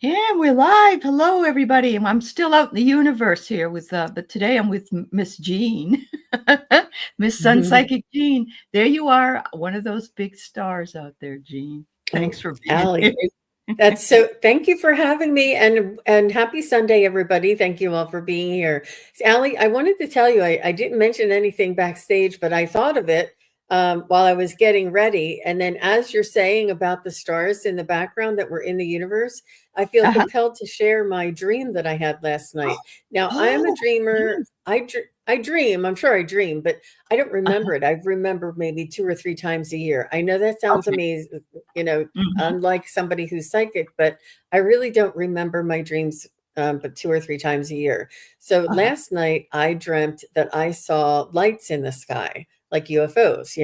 Yeah, we're live. Hello, everybody. I'm still out in the universe here but today I'm with Miss Jean, Miss SunPsychic Jean. There you are, one of those big stars out there, Jean. Oh, Thanks for being here. Allie, thank you for having me and happy Sunday, everybody. Thank you all for being here. Allie, I wanted to tell you, I didn't mention anything backstage, but I thought of it while I was getting ready. And then as you're saying about the stars in the background that were in the universe, I feel Uh-huh. compelled to share my dream that I had last night. Now, I am a Oh, dreamer. yes. I dream. I'm sure I dream, but I don't Uh-huh. remember it. I remember maybe 2 or 3 times a year. I know that sounds Okay. amazing, you know, Mhm. unlike somebody who's psychic, but I really don't remember my dreams but 2 or 3 times a year. So Uh-huh. last night I dreamt that I saw lights in the sky, like UFOs,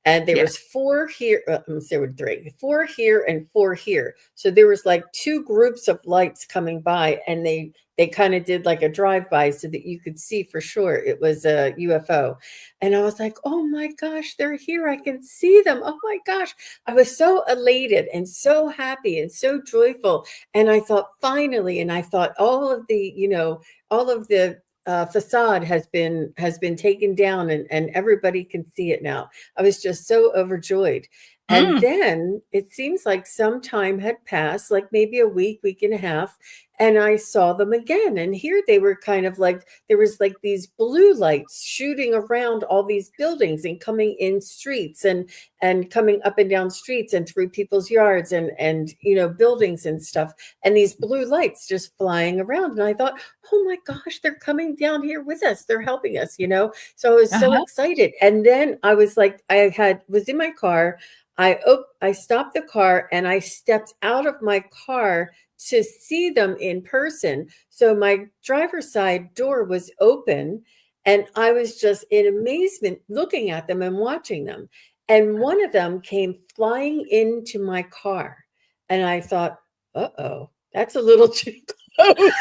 and there Yeah. was four here. There were three, four here and four here. So there was like two groups of lights coming by, and they kind of did like a drive by so that you could see for sure it was a UFO. And I was like, oh my gosh, they're here. I can see them. Oh my gosh. I was so elated and so happy and so joyful. And I thought, finally, and I thought all of the facade has been taken down, and everybody can see it now. I was just so overjoyed. And Mm. then it seems like some time had passed, like maybe a week, week and a half, and I saw them again. And here they were kind of like there was like these blue lights shooting around all these buildings and coming in streets and coming up and down streets and through people's yards and buildings and stuff, and these blue lights just flying around. And I thought, oh my gosh, they're coming down here with us, they're helping us. So I was so Uh-huh. excited. And then I was like, was in my car. I stopped the car and I stepped out of my car to see them in person. So my driver's side door was open, and I was just in amazement looking at them and watching them. And one of them came flying into my car. And I thought, uh-oh, that's a little too close.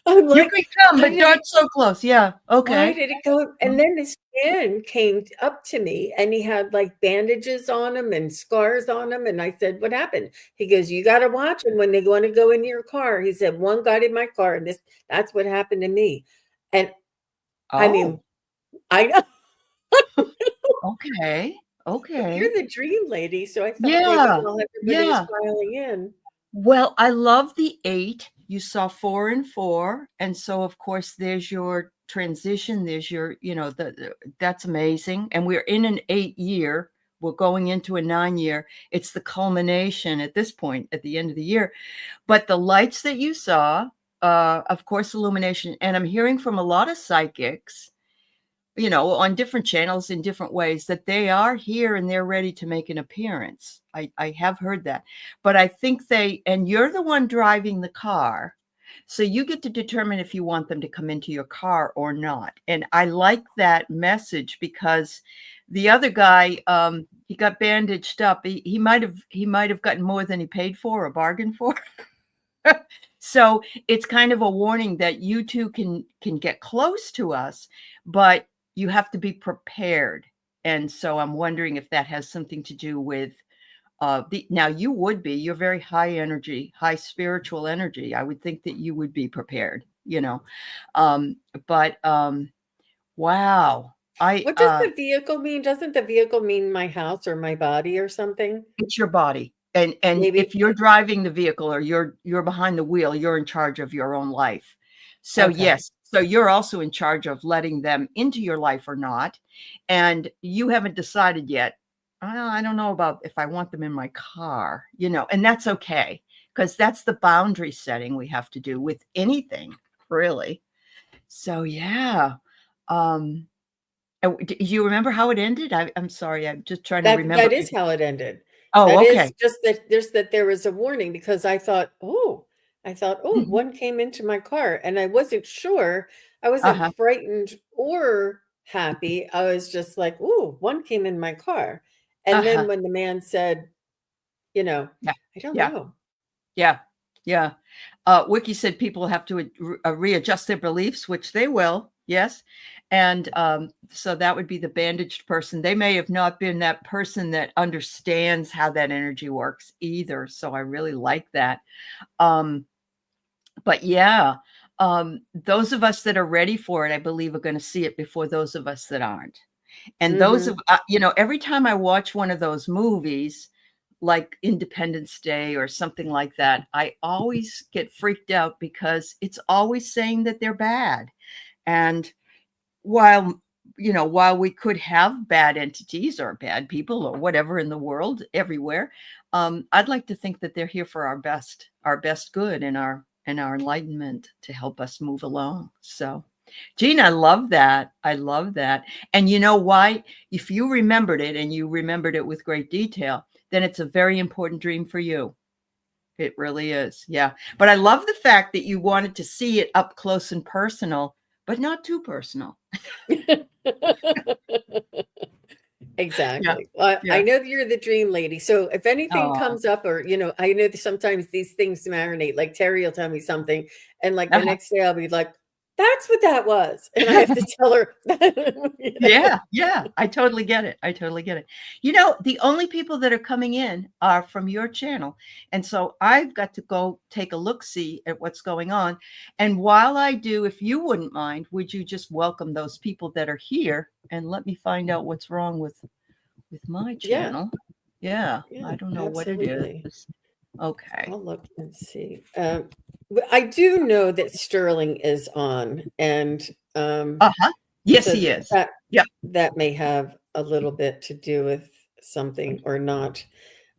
I'm You like, could come, why but did not it so close. Yeah. why Okay. did it go? And then this man came up to me and he had like bandages on him and scars on him. And I said, what happened? He goes, you got to watch them when they want to go in your car. He said, one got in my car, and that's what happened to me. And I mean, Oh, I know okay. you're Okay. the dream lady. So I thought maybe Yeah. while everybody was Yeah. filing in. Well, I love the 8. You saw 4 and 4, and so, of course, there's your transition, there's your that's amazing, and we're in an 8 year. We're going into a 9 year. It's the culmination at this point, at the end of the year. But the lights that you saw, of course, illumination, and I'm hearing from a lot of psychics, on different channels in different ways, that they are here and they're ready to make an appearance. I have heard that. But I think and you're the one driving the car. So you get to determine if you want them to come into your car or not. And I like that message because the other guy, he got bandaged up. He might have gotten more than he paid for or bargained for. So it's kind of a warning that you two can get close to us, but you have to be prepared. And so I'm wondering if that has something to do with now you're very high energy, high spiritual energy. I would think that you would be prepared. Um, but wow. I What does the vehicle mean? Doesn't the vehicle mean my house or my body or something? It's your body. And if Maybe. you're driving the vehicle or you're behind the wheel, you're in charge of your own life. So Okay. yes, so you're also in charge of letting them into your life or not. And you haven't decided yet. I don't know about if I want them in my car, and that's okay because that's the boundary setting we have to do with anything, really. So yeah. Um do you remember how it ended? I'm sorry. I'm just trying to remember. That is how it ended. Oh, That is okay. just that there was a warning, because I thought, Mhm. one came into my car, and I wasn't sure. I wasn't Uh-huh. frightened or happy. I was just like, "Oh, one came in my car." And then Uh-huh. when the man said, you know, Yeah. I don't Yeah. know. Yeah. Yeah. Wiki said people have to readjust their beliefs, which they will. Yes. And so that would be the bandaged person. They may have not been that person that understands how that energy works either. So I really like that. Um, But yeah, those of us that are ready for it, I believe, are going to see it before those of us that aren't. And those Mm-hmm. of every time I watch one of those movies, like Independence Day or something like that, I always get freaked out because it's always saying that they're bad. And while while we could have bad entities or bad people or whatever in the world everywhere, I'd like to think that they're here for our best good and our enlightenment to help us move along. So, Jean, I love that. I love that. And you know why? If you remembered it and you remembered it with great detail, then it's a very important dream for you. It really is. Yeah. But I love the fact that you wanted to see it up close and personal, but not too personal. Yeah. Exactly. Well, I Yeah. know that you're the dream lady. So if anything Oh. comes up, or I know that sometimes these things marinate. Like Terry will tell me something, and like the Uh-huh. next day I'll be like, "That's what that was," and I have to tell her. Yeah, yeah, I totally get it. I totally get it. The only people that are coming in are from your channel. And so I've got to go take a look-see at what's going on. And while I do, if you wouldn't mind, would you just welcome those people that are here and let me find out what's wrong with my Yeah, channel? Yeah, yeah, I don't know what it absolutely. is. Okay. I'll look and see. I do know that Sterling is on, and Uh-huh. Yes, so he is. that Yep. that may have a little bit to do with something or not.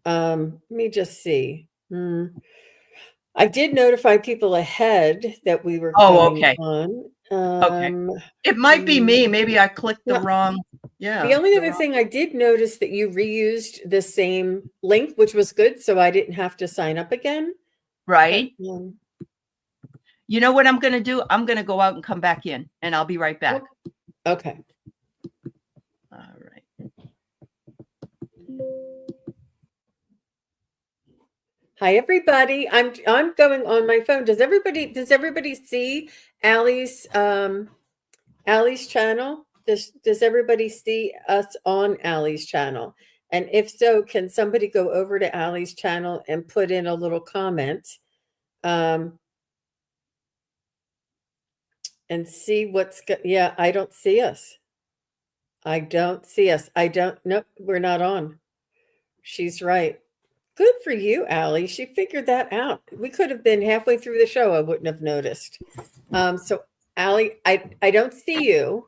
Let me just see. I did notify people ahead that we were Oh, coming okay. on. Okay. It might be Hmm, me. Maybe I clicked the no, wrong, the yeah, only the other wrong, thing I did notice that you reused the same link, which was good, so I didn't have to sign up again. But right? You know what I'm going to do? I'm going to go out and come back in, and I'll be right back. okay. All right. Hi everybody. I'm going on my phone. Does everybody see Allie's channel? Does everybody see us on Allie's channel? And if so, can somebody go over to Allie's channel and put in a little comment and see yeah, I don't see us. I don't see us. Nope, we're not on. She's right. Good for you, Allie. She figured that out. We could have been halfway through the show. I wouldn't have noticed. So Allie, I don't see you.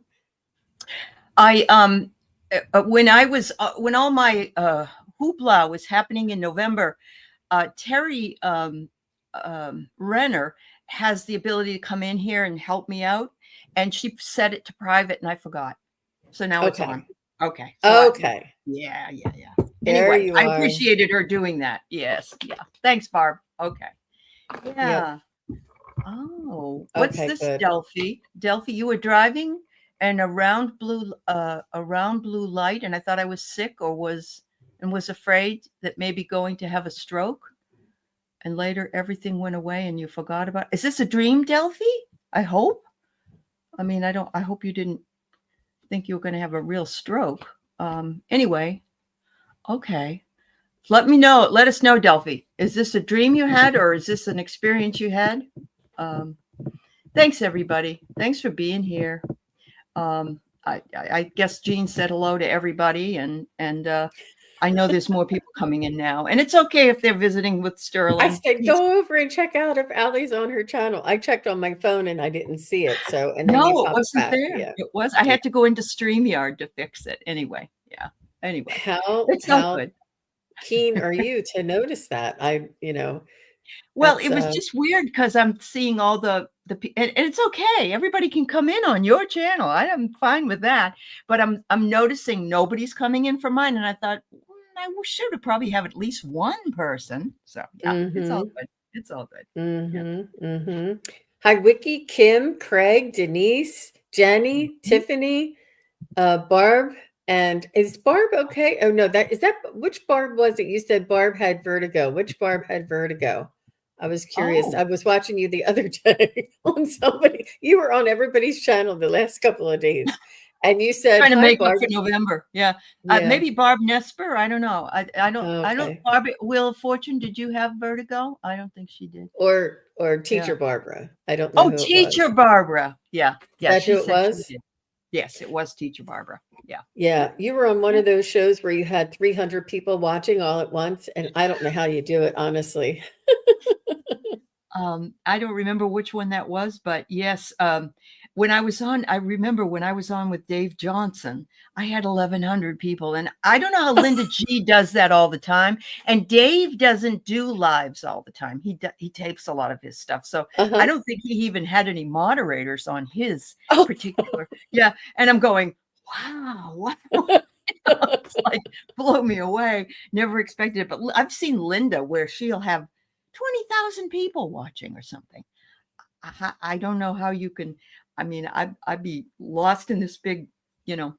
I when all my hoopla was happening in November, Terry Renner has the ability to come in here and help me out, and she set it to private, and I forgot. So now it's on. Okay. Okay. So Okay. yeah, yeah, yeah. There Anyway, you I are. appreciated her doing that. Yes. Yeah. Thanks, Barb. Okay. Yep. Yeah. Oh, what's Okay, this, good. Delphi? Delphi, you were driving and a round blue light, and I thought I was sick or was afraid that maybe going to have a stroke. And later everything went away and you forgot about. Is this a dream, Delphi? I hope. I mean, I hope you didn't think you were going to have a real stroke. Anyway, okay. Let me know. Let us know, Delphi. Is this a dream you had or is this an experience you had? Um, Thanks, everybody. Thanks for being here. I guess Jean said hello to everybody, and I know there's more people coming in now, and it's okay if they're visiting with I Sterling. said go over and check out if Allie's on her channel. I checked on my phone and I didn't see it. So, and then you No, it popped wasn't back. there. Yeah. It was. I Yeah. had to go into StreamYard to fix it. Anyway, yeah. Anyway, it's all How good. keen are you to notice that? Well, That's it was just weird because I'm seeing all and it's okay. Everybody can come in on your channel. I am fine with that. But I'm noticing nobody's coming in from mine, and I thought I should have probably have at least one person. So yeah, it's all mm-hmm. good. It's all good. Yeah. Mm-hmm. Mm-hmm. Hi, Wiki, Kim, Craig, Denise, Jenny, Mhm. Tiffany, Barb, and is Barb okay? Oh no, which Barb was it? You said Barb had vertigo. Which Barb had vertigo? I was curious. Oh, I was watching you the other day on somebody. You were on everybody's channel the last couple of days, And you said, Trying to "Hi, make up Barb." for November. Yeah. Yeah. Maybe Barb Nesper. I don't know. I don't, Okay. Barb, Wheel of Fortune. Did you have vertigo? I don't think she did. Or Yeah. Teacher Barbara. I don't know Oh, who it Teacher was. Barbara. Yeah. Is Yeah. that She who it said she was? did. Yes, it was Teacher Barbara. Yeah. Yeah, you were on one Yeah. of those shows where you had 300 people watching all at once, and I don't know how you do it, honestly. I don't remember which one that was, but yes, I remember when I was on with Dave Johnson, I had 1,100 people, and I don't know how Linda G does that all the time. And Dave doesn't do lives all the time. He tapes a lot of his stuff, so I Uh-huh. don't think he even had any moderators on his Oh. particular. Yeah, and I'm going, wow, wow. It's like blow me away. Never expected it, but I've seen Linda where she'll have 20,000 people watching or something. I don't know how you can. I mean, I'd be lost in this big, you know,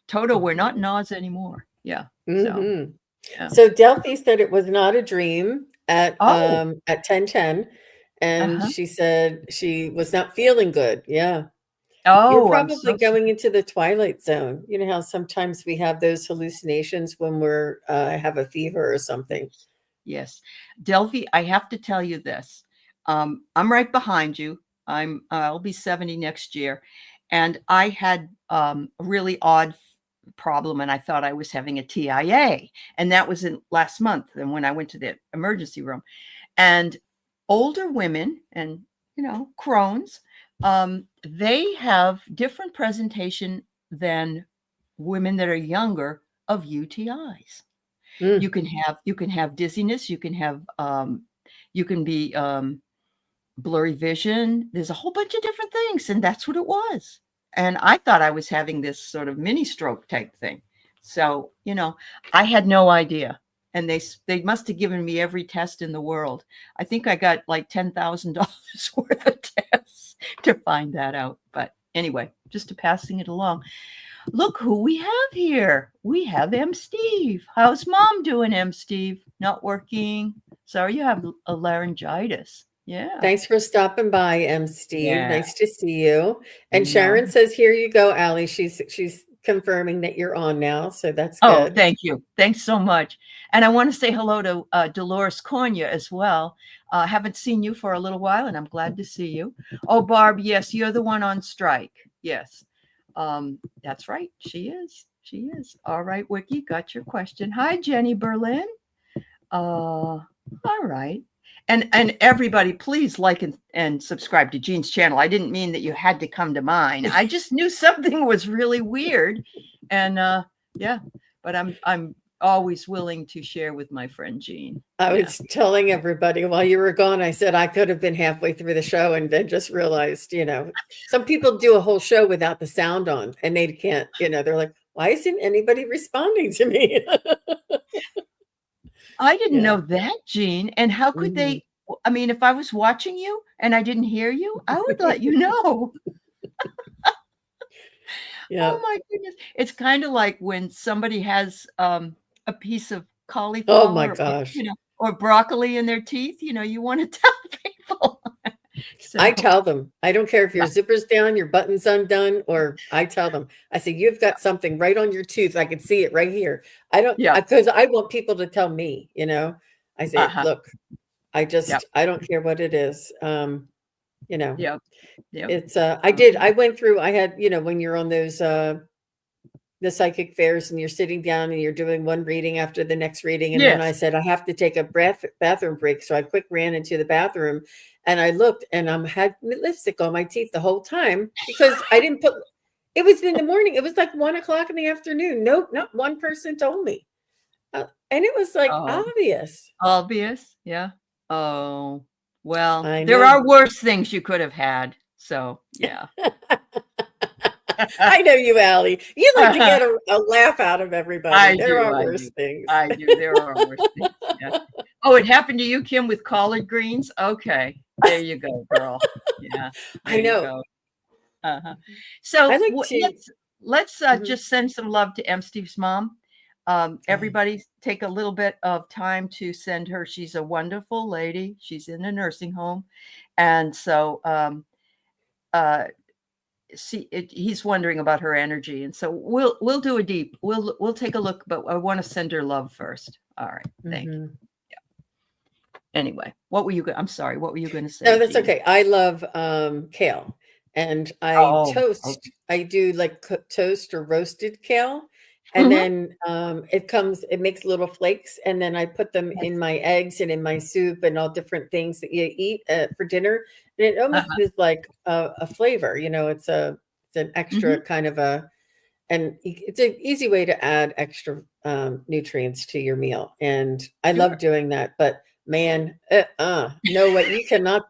Toto, we're not Nas anymore. Yeah. So, Hmm. yeah. So Delphi said it was not a dream Oh, at 10:10, and uh-huh. she said she was not feeling good. Yeah. You're Oh, I'm probably so going sorry. into the twilight zone. You know how sometimes we have those hallucinations when we're have a fever or something. Yes. Delphi, I have to tell you this. I'm right behind you. I'll be 70 next year. And I had a really odd problem, and I thought I was having a TIA. And that was in last month. And when I went to the emergency room, and older women and, Crohn's, they have different presentation than women that are younger of UTIs. Mm. You can have dizziness, you can be blurry vision. There's a whole bunch of different things, and that's what it was. And I thought I was having this sort of mini stroke type thing. So, I had no idea. And they must have given me every test in the world. I think I got like $10,000 worth of tests to find that out. But anyway, just to passing it along. Look who we have here. We have M. Steve. How's mom doing, M. Steve? Not working. Sorry you have a laryngitis. Yeah. Thanks for stopping by, Steve. Yeah. Nice to see you. And No. Sharon says, "Here you go, Allie." She's confirming that you're on now, so that's Oh, good. thank you. Thanks so much. And I want to say hello to Dolores Cornia as well. Haven't seen you for a little while, and I'm glad to see you. Oh, Barb, yes, you're the one on strike. Yes. That's right. She is. She is. All right, Wiki, got your question. Hi, Jenny Berlin. All right. And everybody, please like and subscribe to Jean's channel. I didn't mean that you had to come to mine. I just knew something was really weird. And yeah, but I'm always willing to share with my friend Jean. I Yeah. was telling everybody while you were gone, I said I could have been halfway through the show and then just realized, some people do a whole show without the sound on and they can't, they're like, why isn't anybody responding to me? I didn't Yeah. know that, Jean. And how could Mhm. they? I mean, if I was watching you and I didn't hear you, I would let you know. Yeah. Oh my goodness. It's kind of like when somebody has a piece of Oh my cauliflower or, gosh. or broccoli in their teeth, you want to tell people. I So, tell them, I don't care if your yeah. zipper's down, your button's undone, or I tell them, I say, you've got something right on your tooth. I can see it right here. I don't, Yeah. because I want people to tell me, I say, Uh-huh. look, Yep. I don't care what it is. You know, Yep. Yep. it's, Okay. I went through, I had, when you're on those, the psychic fairs and you're sitting down and you're doing one reading after the next reading. And then I Yes. said, I have to take a bathroom break. So I quick ran into the bathroom and I looked and had lipstick on my teeth the whole time because I didn't put, it was in the morning. It was like 1 o'clock in the afternoon. Nope, not one person told me. And it was like Oh, obvious. obvious. Yeah. Oh, well, I there know. are worse things you could have had. So, yeah. I know you, Allie. You like to get a laugh out of everybody. I There do. are I worse do. things. I do. There are worse things. Yeah. Oh, it happened to you, Kim, with collard greens? Okay. There you go, girl. Yeah. I There you know. go. Uh-huh. I So like to. let's Mhm. just send some love to M. Steve's mom. Oh, Everybody take a little bit of time to send her. She's a wonderful lady. She's in a nursing home. And so uh, see it, he's wondering about her energy, and so we'll do a deep. We'll take a look, but I want to send her love first. All right, thank you. Mhm. Anyway, what were you? I'm sorry. What were you going to say, No, that's Jean? okay. I love kale, and I Oh, toast. okay. I do like toast or roasted kale, and Mhm. then it makes little flakes, and then I put them Yes. in my eggs and in my soup and all different things that you eat for dinner, and it almost Uh-huh. is like a flavor. It's an extra Mhm. kind of and it's an easy way to add extra nutrients to your meal, and I love Sure. doing that. But man, no, what you cannot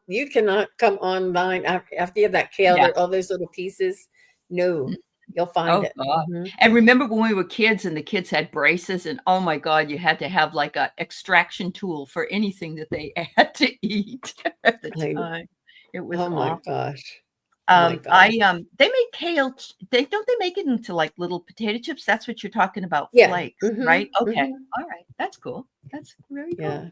come online after you have that kale, Yeah. there all those little pieces. No, you'll find Oh it. god. Hmm. And remember when we were kids and the kids had braces and oh my god, you had to have like a extraction tool for anything that they had to eat at the I, time. It was oh my awful. gosh, oh my gosh. They make kale. They don't they make it into like little potato chips. That's what you're talking about, Yeah. flakes, Hmm. right? Okay, Hmm. all right, that's cool. That's very cool. Yeah.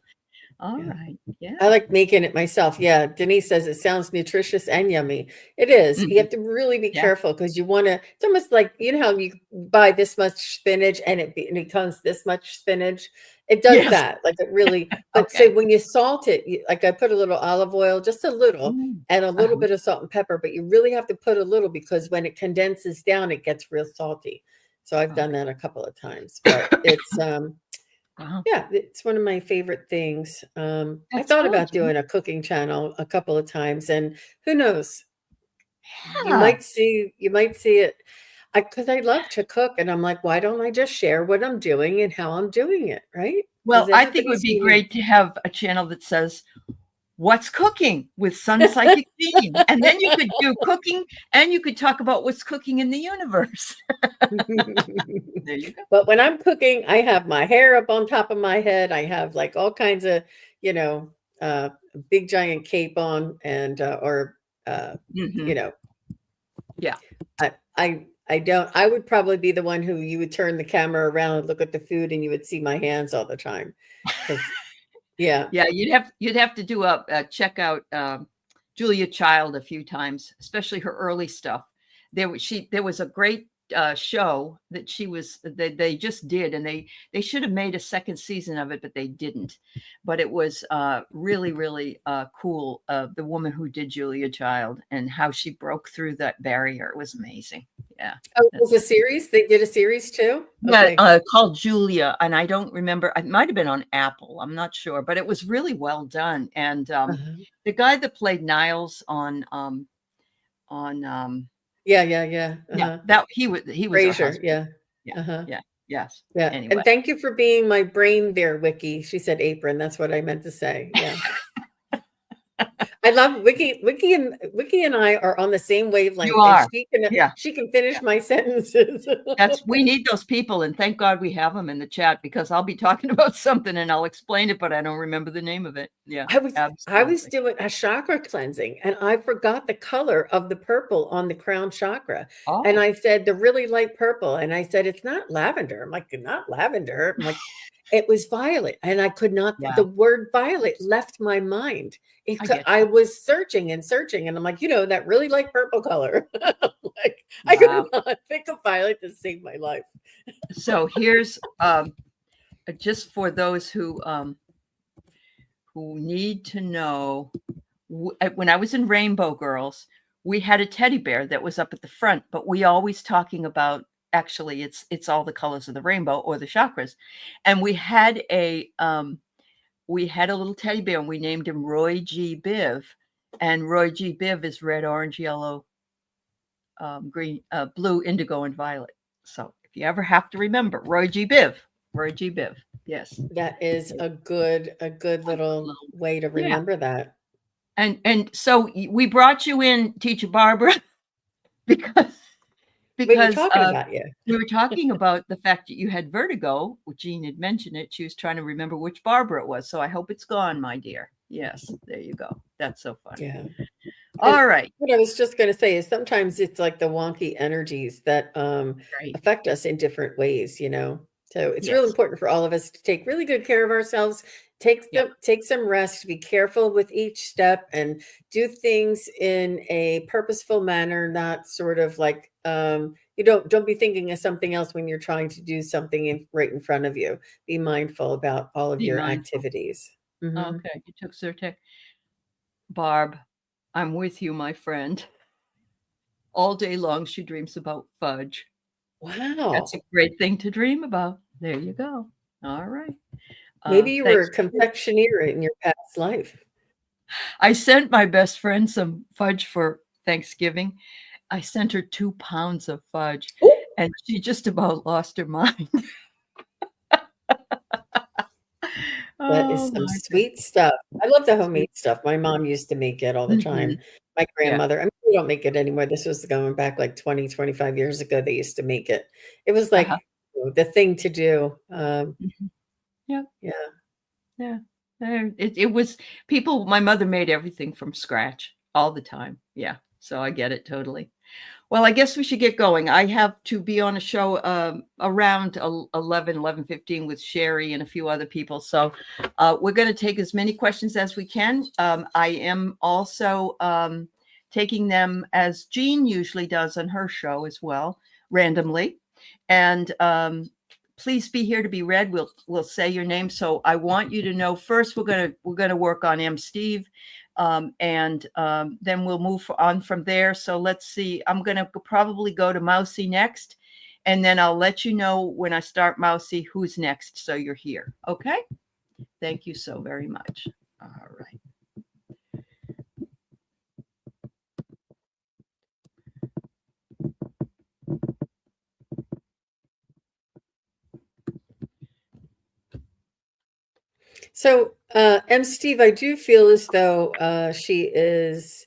All Yeah. right, I yeah. like making it myself. Yeah, Denise says it sounds nutritious and yummy. It is. You Mhm. have to really be Yeah. careful because you want to. It's almost like how you buy this much spinach and it becomes this much spinach. It does Yes. that. Like it really. But say Okay. when you salt it, like I put a little olive oil, just a little, Mm. and a little Uh-huh. bit of salt and pepper. But you really have to put a little because when it condenses down, it gets real salty. So I've done that a couple of times, but it's Uh-huh. yeah, it's one of my favorite things. I That's thought good. about doing a cooking channel a couple of times, and who knows, Yeah. you might see it. Because I love to cook, and I'm like, why don't I just share what I'm doing and how I'm doing it, right? Because Well, I think it would everybody's be unique. great to have a channel that says, "What's cooking with SunPsychic Jean?" And then you could do cooking and you could talk about what's cooking in the universe. There you go. But when I'm cooking, I have my hair up on top of my head. I have like all kinds of, you know, uh, big giant cape on, and or you Mhm. know, Yeah. I don't. I would probably be the one who you would turn the camera around and look at the food, and you would see my hands all the time. Because yeah, Yeah, you'd have to do a check out, Julia Child a few times, especially her early stuff. There was a great, show that they just did, and they should have made a second season of it, but they didn't. But it was, really, really, cool, the woman who did Julia Child and how she broke through that barrier. It was amazing. Yeah, oh, it was that's a series. They did a series too. yeah, Okay. called Julia, and I don't remember. It might have been on Apple. I'm not sure, but it was really well done. And Uh-huh. the guy that played Niles on Yeah, yeah, yeah. yeah, Uh-huh. that he was her Frasier. husband. Yeah. Yeah, Uh-huh. yeah, yes. Yeah. Anyway, And thank you for being my brain there, Wiki. She said apron. That's what I meant to say. Yeah. I love Wiki. Wiki and I are on the same you wavelength, and are. Yeah, she can yeah. finish my sentences. We need those people, and thank God we have them in the chat because I'll be talking about something and I'll explain it, but I don't remember the name of it. Yeah, I was absolutely. doing a chakra cleansing, and I forgot the color of the purple on the crown chakra. And Oh, I said the really light purple, and I said it's not lavender. I'm like, not lavender. I'm like, it was violet, and I could not. yeah, The word violet left my mind. I get I you. was searching and searching, and I'm like, that really light purple color. Like I could Wow. not think of violet to save my life. So here's just for those who need to know, when I was in Rainbow Girls, we had a teddy bear that was up at the front, but we always talking about actually it's all the colors of the rainbow or the chakras. And we had a little teddy bear and we named him Roy G. Biv. And Roy G. Biv is red, orange, yellow, green, blue, indigo, and violet. So if you ever have to remember, Roy G. Biv. Roy G. Biv. Yes. That is a good little way to Yeah. remember that. And so we brought you in, Teacher Barbara, because We were because talking about you. we were talking about the fact that you had vertigo. Jean had mentioned it. She was trying to remember which Barbara it was. So I hope it's gone, my dear. Yes, there you go. That's so funny. Yeah. And All right. what I was just going to say is sometimes it's like the wonky energies that Right. affect us in different ways. So it's real Yes. important for all of us to take really good care of ourselves, Yep. take some rest, be careful with each step, and do things in a purposeful manner, not sort of like you don't be thinking of something else when you're trying to do something right in front of you. Be mindful about all of Be your mindful. activities. Hmm. Okay. You took Zyrtec. Barb, I'm with you, my friend. All day long, she dreams about fudge. That's Wow. a great thing to dream about. There you go. All right. Maybe you were Thanks a for sharing. confectioneer in your past life. I sent my best friend some fudge for Thanksgiving. I sent her 2 pounds of fudge, Oh, and she just about lost her mind. that is Oh some my good. sweet stuff. I love the homemade Sweet. stuff. My mom used to make it all the time. Mhm. My Yeah. grandmother, I mean, we don't make it anymore. This was going back like 20, 25 years ago. They used to make it. It was Uh-huh. like the thing to do. Mhm. Yep. Yeah. Yeah. It was people my mother made everything from scratch all the time. Yeah. So I get it totally. Well, I guess we should get going. I have to be on a show around 11:15 with Sherry and a few other people. So we're going to take as many questions as we can. I am also taking them as Jean usually does on her show as well, randomly. And please be here to be read. We'll say your name. So I want you to know first we're gonna work on M. Steve. And then we'll move on from there. So let's see. I'm going to probably go to Mousy next, and then I'll let you know when I start Mousy who's next. So you're here. Okay. Thank you so very much. All right. So, M. Steve, I do feel as though she is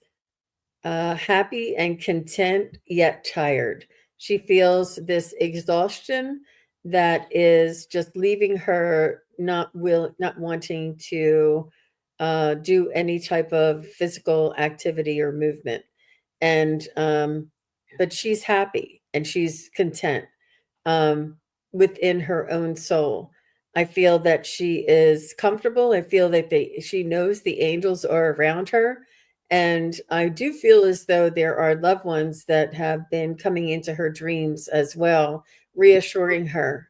happy and content, yet tired. She feels this exhaustion that is just leaving her not wanting to do any type of physical activity or movement. And but she's happy and she's content um, within her own soul. I feel that she is comfortable. I feel that she knows the angels are around her. And I do feel as though there are loved ones that have been coming into her dreams as well, reassuring her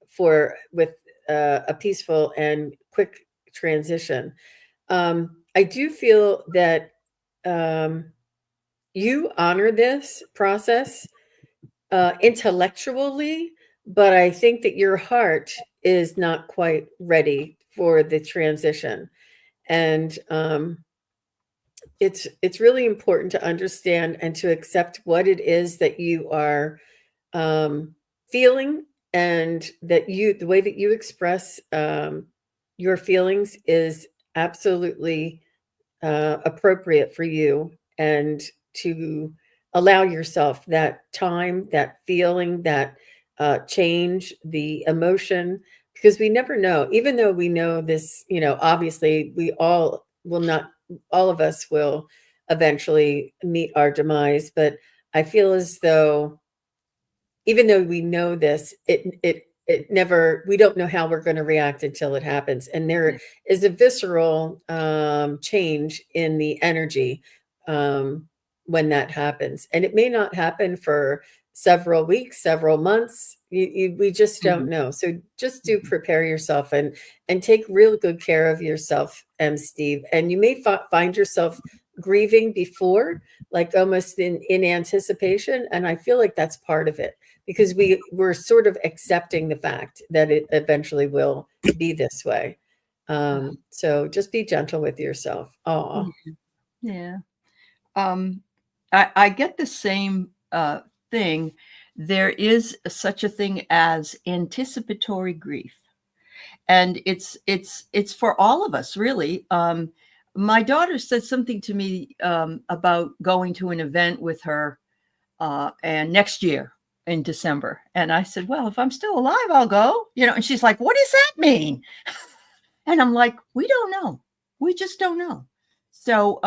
for with a peaceful and quick transition. I do feel that you honor this process intellectually, but I think that your heart is not quite ready for the transition. And it's really important to understand and to accept what it is that you are feeling, and that the way that you express your feelings is absolutely appropriate for you, and to allow yourself that time, that feeling, that change, the emotion, because we never know. Even though we know this, obviously we all will not, all of us will eventually meet our demise, but I feel as though even though we know this, it never, we don't know how we're going to react until it happens. And there Yeah. is a visceral change in the energy when that happens. And it may not happen for several weeks, several months. We just don't Mhm. know. So just do Mhm. prepare yourself and take real good care of yourself, Steve. And you may find yourself grieving before, like almost in anticipation. And I feel like that's part of it, because we're sort of accepting the fact that it eventually will be this way. So just be gentle with yourself. Oh, Mhm. Yeah. Um, I get the same thing. There is such a thing as anticipatory grief, and it's for all of us, really. My daughter said something to me about going to an event with her, and next year in December, and I said, "Well, if I'm still alive, I'll go." And she's like, "What does that mean?" And I'm like, "We don't know. We just don't know." So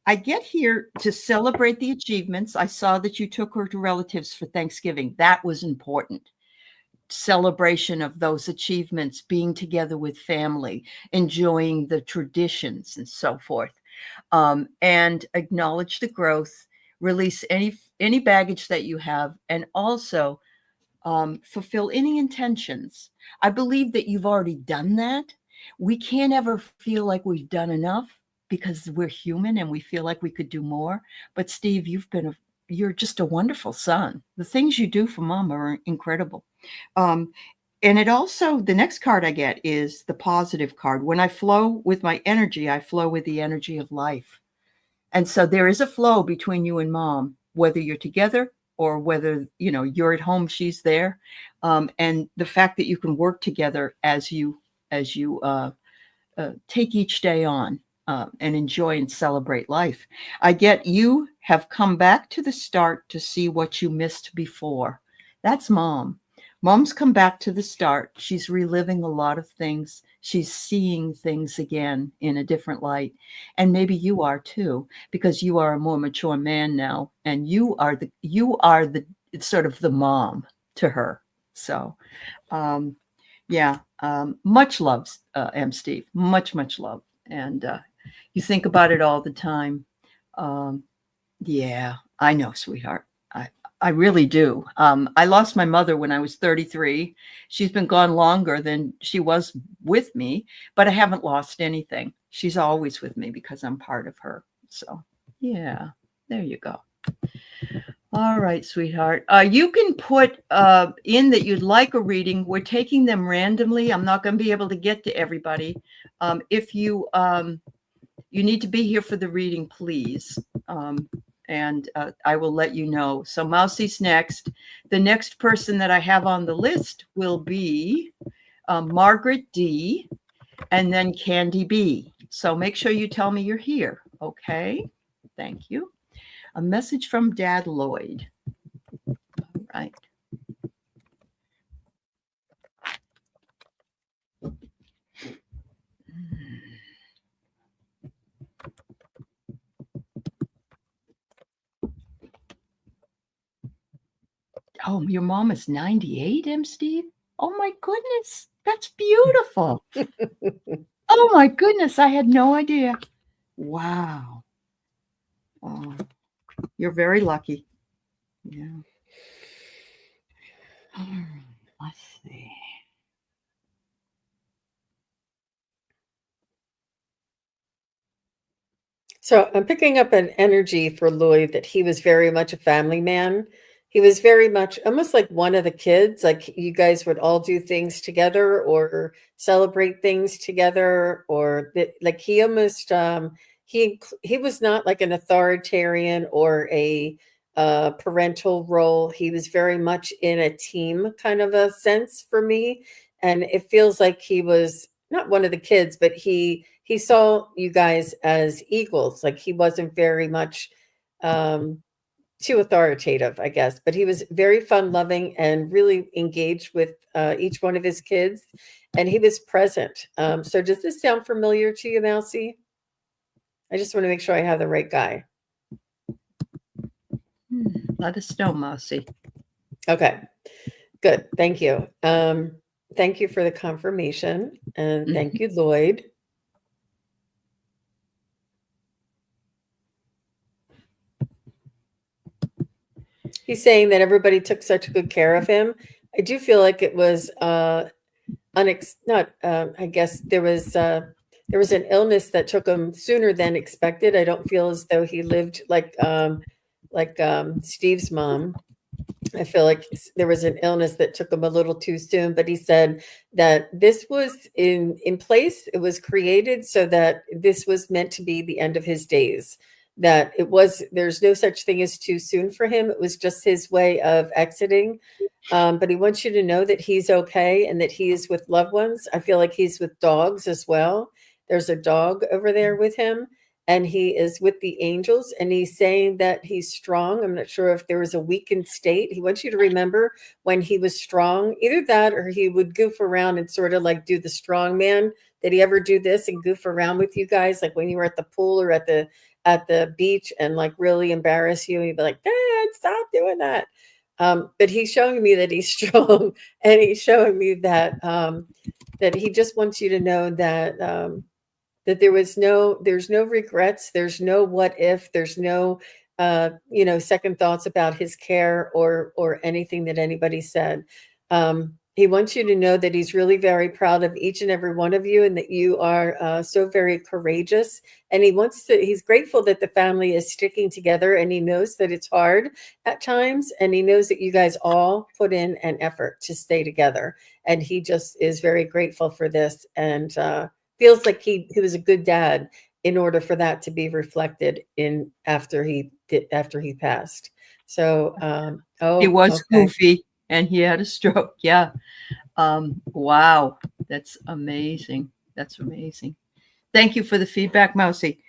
I get here to celebrate the achievements. I saw that you took her to relatives for Thanksgiving. That was important. celebration of those achievements, being together with family, enjoying the traditions and so forth. And acknowledge the growth, release any baggage that you have, and also fulfill any intentions. I believe that you've already done that. We can't ever feel like we've done enough because we're human and we feel like we could do more. But Steve, you're just a wonderful son. The things you do for mom are incredible. Um, and it also, the next card I get is the positive card. When I flow with my energy, I flow with the energy of life. And so there is a flow between you and mom, whether you're together or whether, you're at home, she's there. And the fact that you can work together as you take each day on and enjoy and celebrate life. I get you have come back to the start to see what you missed before. That's mom. Mom's come back to the start. She's reliving a lot of things. She's seeing things again in a different light. And maybe you are too, because you are a more mature man now, and you are the sort of the mom to her. So yeah, much love, Steve. Much love. And you think about it all the time. Yeah, I know, sweetheart. I really do. I lost my mother when I was 33. She's been gone longer than she was with me, but I haven't lost anything. She's always with me because I'm part of her. So, yeah, there you go. All right, sweetheart. You can put in that you'd like a reading. We're taking them randomly. I'm not going to be able to get to everybody. If you need to be here for the reading, please. And I will let you know. So Mousie's next. The next person that I have on the list will be Margaret D. and then Candy B. So make sure you tell me you're here. Okay. Thank you. A message from Dad Lloyd. All right. Oh, your mom is 98, M. Steve? Oh my goodness. That's beautiful. Oh my goodness. I had no idea. Wow. Oh, you're very lucky. Yeah. Let's see. So I'm picking up an energy for Lloyd that he was very much a family man. He was very much almost like one of the kids, like you guys would all do things together or celebrate things together, or like he almost he was not like an authoritarian or a parental role. He was very much in a team kind of a sense for me, and it feels like he was not one of the kids, but he saw you guys as equals. Like he wasn't very much too authoritative, I guess, but he was very fun loving and really engaged with each one of his kids, and he was present. So does this sound familiar to you, Mousy? I just want to make sure I have the right guy. Let us know, Mousy. Okay, good. Thank you. Thank you for the confirmation, and thank you, Lloyd. He's saying that everybody took such good care of him. I do feel like it was I guess there was an illness that took him sooner than expected. I don't feel as though he lived like Steve's mom. I feel like there was an illness that took him a little too soon, but he said that this was in place. It was created so that this was meant to be the end of his days. That there's no such thing as too soon for him. It was just his way of exiting. But he wants you to know that he's okay and that he is with loved ones. I feel like he's with dogs as well. There's a dog over there with him, and he is with the angels, and he's saying that he's strong. I'm not sure if there was a weakened state. He wants you to remember when he was strong, either that or he would goof around and sort of like do the strong man. Did he ever do this and goof around with you guys? Like when you were at the pool or at the beach and like really embarrass you, and you'd be like, Dad, stop doing that. But he's showing me that he's strong, and he's showing me that that he just wants you to know that that there's no regrets, there's no what if, there's no second thoughts about his care or anything that anybody said. He wants you to know that he's really very proud of each and every one of you, and that you are so very courageous. And he's grateful that the family is sticking together, and he knows that it's hard at times, and he knows that you guys all put in an effort to stay together. And he just is very grateful for this, and feels like he was a good dad in order for that to be reflected in after he passed. So, He was okay. goofy and he had a stroke. Yeah. Wow. That's amazing. That's amazing. Thank you for the feedback, Mousy.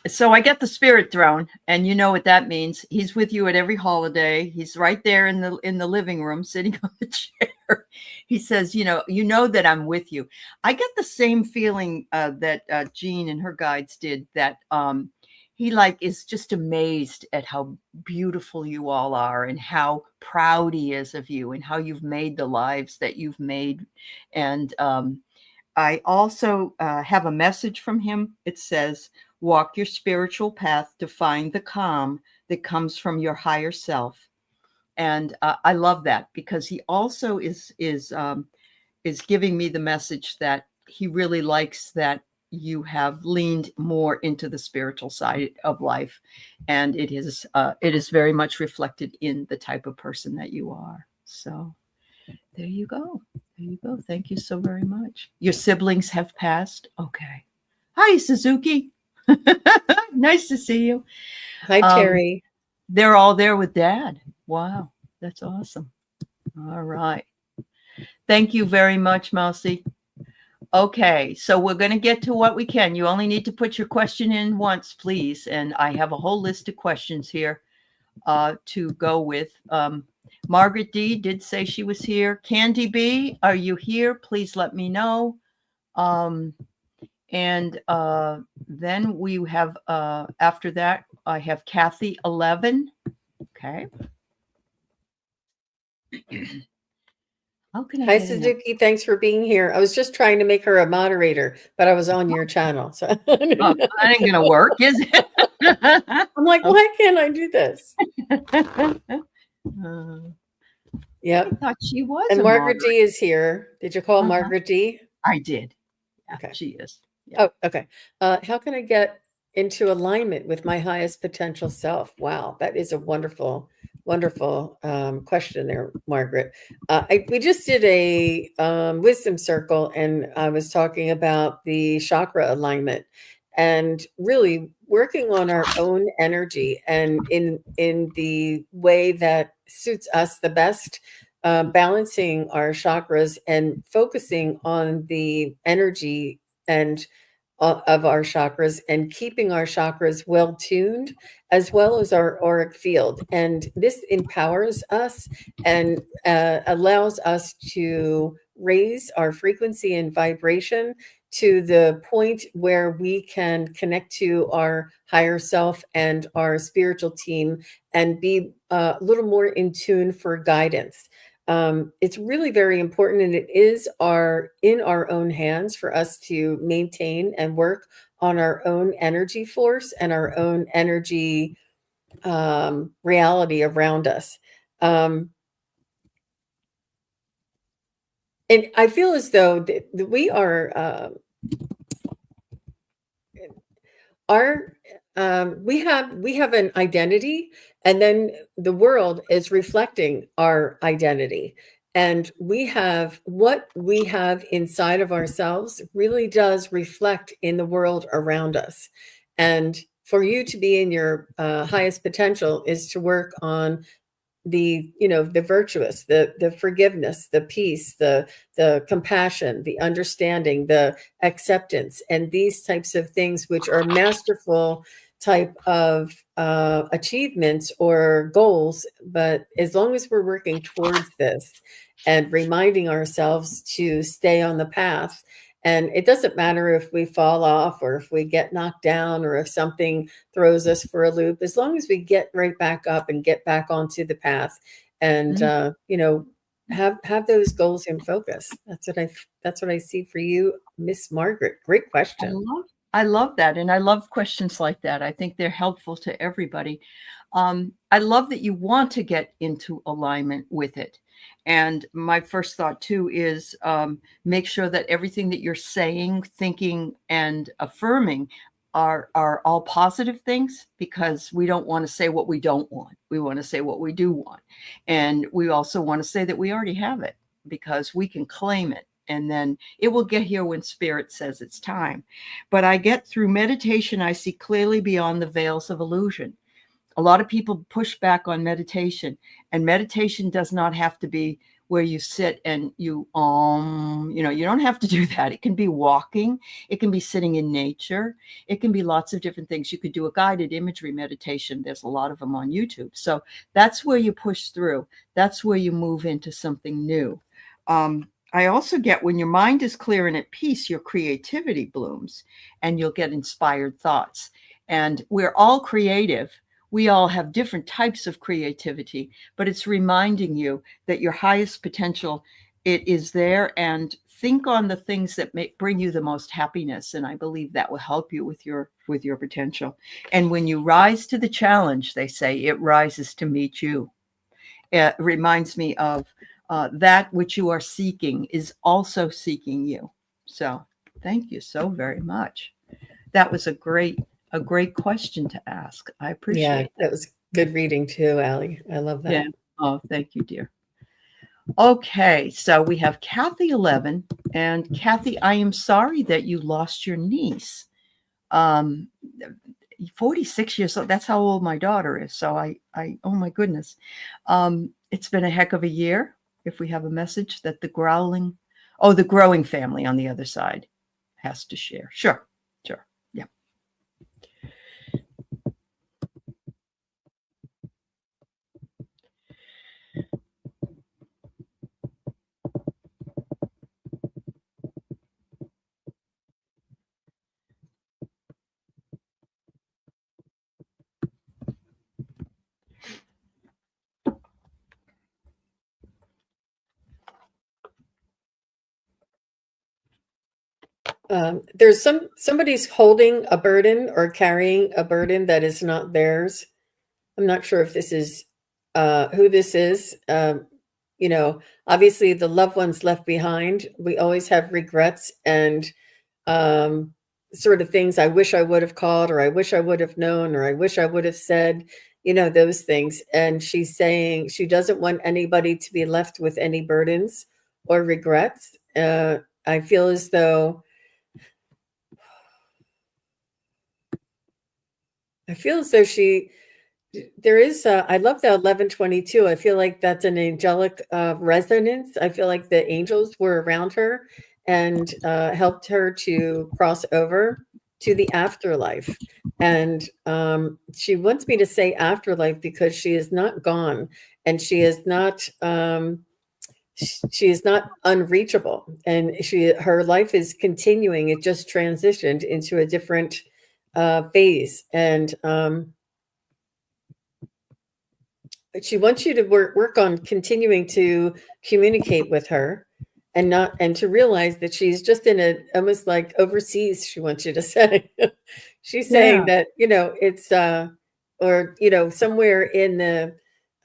So I get the spirit throne, and you know what that means. He's with you at every holiday. He's right there in the living room, sitting on the chair. He says, you know that I'm with you. I get the same feeling that Jean and her guides did, that he is just amazed at how beautiful you all are, and how proud he is of you, and how you've made the lives that you've made. And I also have a message from him. It says, walk your spiritual path to find the calm that comes from your higher self. And I love that, because he also is giving me the message that he really likes that you have leaned more into the spiritual side of life. And it is very much reflected in the type of person that you are. So there you go. There you go. Thank you so very much. Your siblings have passed. Okay. Hi, Suzuki. Nice to see you. Hi, Terry. They're all there with Dad. Wow. That's awesome. All right. Thank you very much, Mousy. Okay. So we're going to get to what we can. You only need to put your question in once, please. And I have a whole list of questions here to go with. Margaret D did say she was here. Candy B, are you here? Please let me know. And then we have, after that, I have Kathy 11. Okay. How can I Hi, get Suzuki. Thanks for being here. I was just trying to make her a moderator, but I was on your channel. So that ain't going to work, is it? I'm like, why can't I do this? Yep. I thought she was. And Margaret D is here. Did you call Margaret D? I did. Yeah, okay. She is. Yeah. Oh, okay. How can I get into alignment with my highest potential self? Wow, that is a wonderful question there, Margaret. We just did a wisdom circle, and I was talking about the chakra alignment, and really working on our own energy, and in the way that suits us the best. Balancing our chakras and focusing on the energy and of our chakras, and keeping our chakras well tuned, as well as our auric field. And this empowers us and allows us to raise our frequency and vibration to the point where we can connect to our higher self and our spiritual team, and be a little more in tune for guidance. It's really very important, and it is in our own hands for us to maintain and work on our own energy force and our own energy reality around us. And I feel as though that we are we have an identity, and then the world is reflecting our identity, and what we have inside of ourselves really does reflect in the world around us. And for you to be in your highest potential is to work on the virtuous, the forgiveness, the peace, the compassion, the understanding, the acceptance, and these types of things, which are masterful type of achievements or goals. But as long as we're working towards this and reminding ourselves to stay on the path, and it doesn't matter if we fall off, or if we get knocked down, or if something throws us for a loop, as long as we get right back up and get back onto the path and Mm. have those goals in focus. That's what I see for you, Miss Margaret. Great I question. love I love that, and I love questions like that. I think they're helpful to everybody. I love that you want to get into alignment with it. And my first thought too is make sure that everything that you're saying, thinking, and affirming are all positive things, because we don't want to say what we don't want. We want to say what we do want. And we also want to say that we already have it, because we can claim it. And then it will get here when spirit says it's time. But I get through meditation, I see clearly beyond the veils of illusion. A lot of people push back on meditation, and meditation does not have to be where you sit and you don't have to do that. It can be walking, it can be sitting in nature, it can be lots of different things. You could do a guided imagery meditation. There's a lot of them on YouTube. So that's where you push through. That's where you move into something new. I also get, when your mind is clear and at peace, your creativity blooms and you'll get inspired thoughts. And we're all creative. We all have different types of creativity, but it's reminding you that your highest potential, it is there, and think on the things that bring you the most happiness. And I believe that will help you with your potential. And when you rise to the challenge, they say it rises to meet you. It reminds me of that which you are seeking is also seeking you. So thank you so very much. That was a great question to ask. I Yeah, appreciate that that. was good reading too, Allie. I love Yeah. that. Oh, thank you, dear. Okay, so we have Kathy 11, and Kathy, I am sorry that you lost your niece. Um, 46 years old. That's how old my daughter is. So oh my goodness. It's been a heck of a year. If we have a message that the growing family on the other side has to share. Sure. Sure. Yeah. There's somebody's holding a burden or carrying a burden that is not theirs. I'm not sure if this is who this is. Obviously the loved ones left behind. We always have regrets and um, sort of things I wish I would have called, or I wish I would have known, or I wish I would have said, those things. And she's saying she doesn't want anybody to be left with any burdens or regrets. I feel as though there is, I love the 1122. I feel like that's an angelic resonance. I feel like the angels were around her and helped her to cross over to the afterlife. And she wants me to say afterlife because she is not gone, and she is not unreachable, and her life is continuing. It just transitioned into a different phase. And she wants you to work on continuing to communicate with her, and to realize that she's just in a almost like overseas. She wants you to say she's saying Yeah. that it's or somewhere in the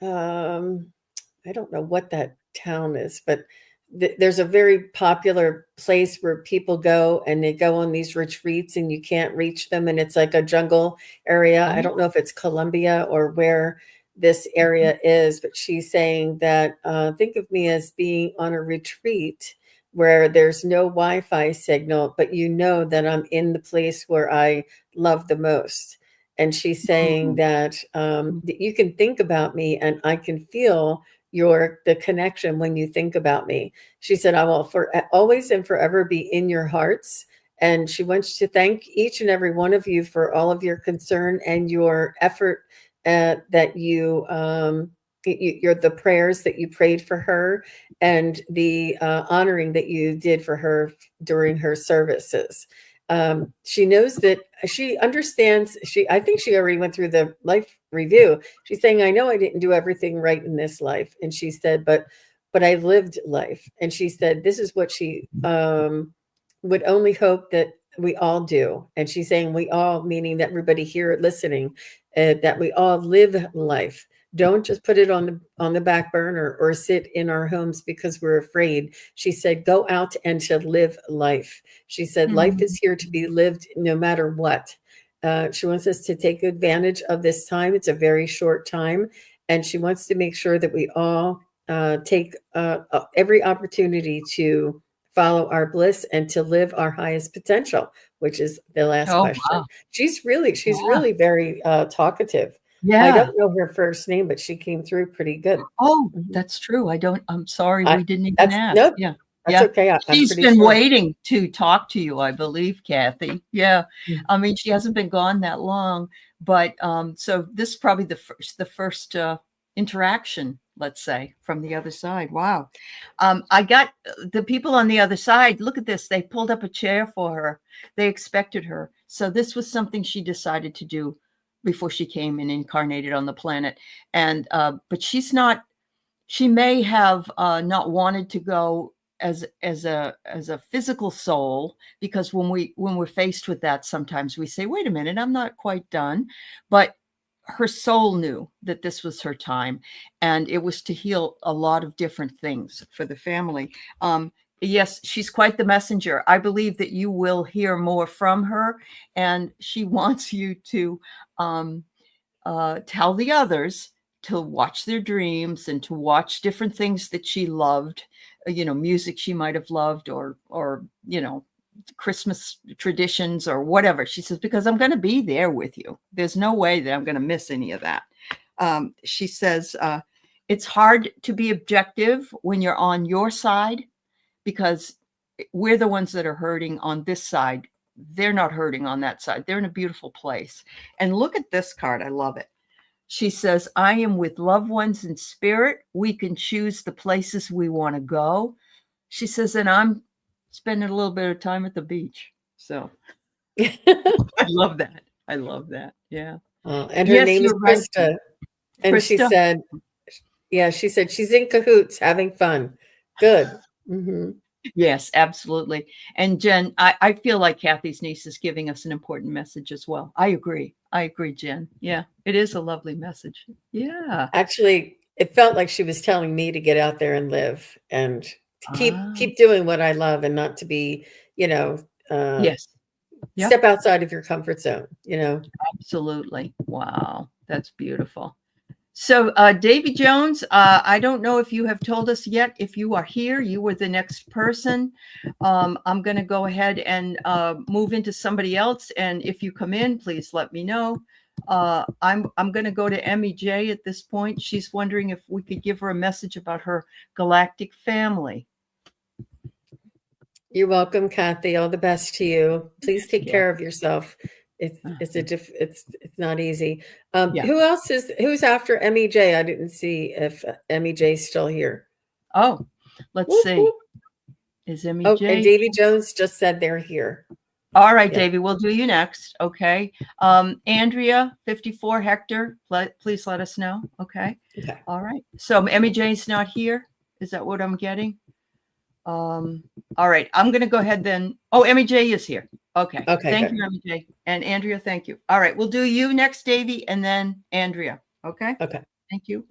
I don't know what that town is, but there's a very popular place where people go, and they go on these retreats and you can't reach them, and it's like a jungle area. I Oh, don't know if it's Colombia or where this area is, but she's saying that think of me as being on a retreat where there's no Wi-Fi signal, but you know that I'm in the place where I love the most. And she's saying that you can think about me and I can feel the connection when you think about me. She said, I will always and forever be in your hearts. And she wants to thank each and every one of you for all of your concern and your effort that you're the prayers that you prayed for her, and the honoring that you did for her during her services. She knows that she understands. I think she already went through the life review. She's saying, I know I didn't do everything right in this life. And she said, but I lived life. And she said, this is what she would only hope that we all do. And she's saying we all, meaning that everybody here listening, that we all live life. Don't just put it on the back burner or sit in our homes because we're afraid. She said, go out and to live life. She said, life is here to be lived no matter what. She wants us to take advantage of this time. It's a very short time. And she wants to make sure that we all take every opportunity to follow our bliss and to live our highest potential, which is the last Oh, question. wow. She's really very talkative. I Yeah. don't know her first name, but she came through pretty good. Oh, Mhm. that's true. I'm sorry, I we didn't even that's ask. Nope, Yeah. that's Yeah. okay. I'm She's pretty been sure. waiting to talk to you, I believe, Kathy. Yeah. Mm. I mean, she hasn't been gone that long, but so this is probably the first interaction, let's say, from the other side. Wow. I got the people on the other side. Look at this. They pulled up a chair for her. They expected her. So this was something she decided to do before she came and incarnated on the planet. And but she may have not wanted to go as a physical soul, because when we're faced with that, sometimes we say, wait a minute, I'm not quite done. But her soul knew that this was her time, and it was to heal a lot of different things for the family. Yes, she's quite the messenger. I believe that you will hear more from her, and she wants you to tell the others to watch their dreams and to watch different things that she loved, music she might have loved, or Christmas traditions or whatever. She says, because I'm going to be there with you. There's no way that I'm going to miss any of that. She says, it's hard to be objective when you're on your side, because we're the ones that are hurting on this side. They're not hurting on that side. They're in a beautiful place. And look at this card. I love it. She says, I am with loved ones in spirit. We can choose the places we want to go. She says, and I'm spending a little bit of time at the beach. So I love that. I love that. Yeah. And her Yes, name is you're right. Krista. And she Krista. said, she's in cahoots, having fun. Good. Mm-hmm. Yes, absolutely. And Jen, I feel like Kathy's niece is giving us an important message as well. I agree, Jen. Yeah, it is a lovely message. Yeah. Actually, it felt like she was telling me to get out there and live and to Ah, keep doing what I love and not to be, yes. Yep. step outside of your comfort zone, Absolutely. Wow, that's beautiful. So, Davy Jones, I don't know if you have told us yet. If you are here, you were the next person. I'm going to go ahead and move into somebody else. And if you come in, please let me know. I'm going to go to Emmy J at this point. She's wondering if we could give her a message about her galactic family. You're welcome, Kathy. All the best to you. Please take care of yourself. It's not easy. Yeah. Who's after Emmy J? I didn't see if Emmy J's still here. Oh, let's see. Whoop. Is Emmy Oh, J? and Davy Jones just said they're here. All right, yeah. Davy, we'll do you next. Okay. Andrea, 54 Hector, please let us know. Okay. All right. So Emmy J's not here. Is that what I'm getting? All right. I'm going to go ahead then. Oh, Emmy J is here. Okay. Thank you, Emmy J. And Andrea, thank you. All right. We'll do you next, Davy, and then Andrea. Okay. Okay. Thank you.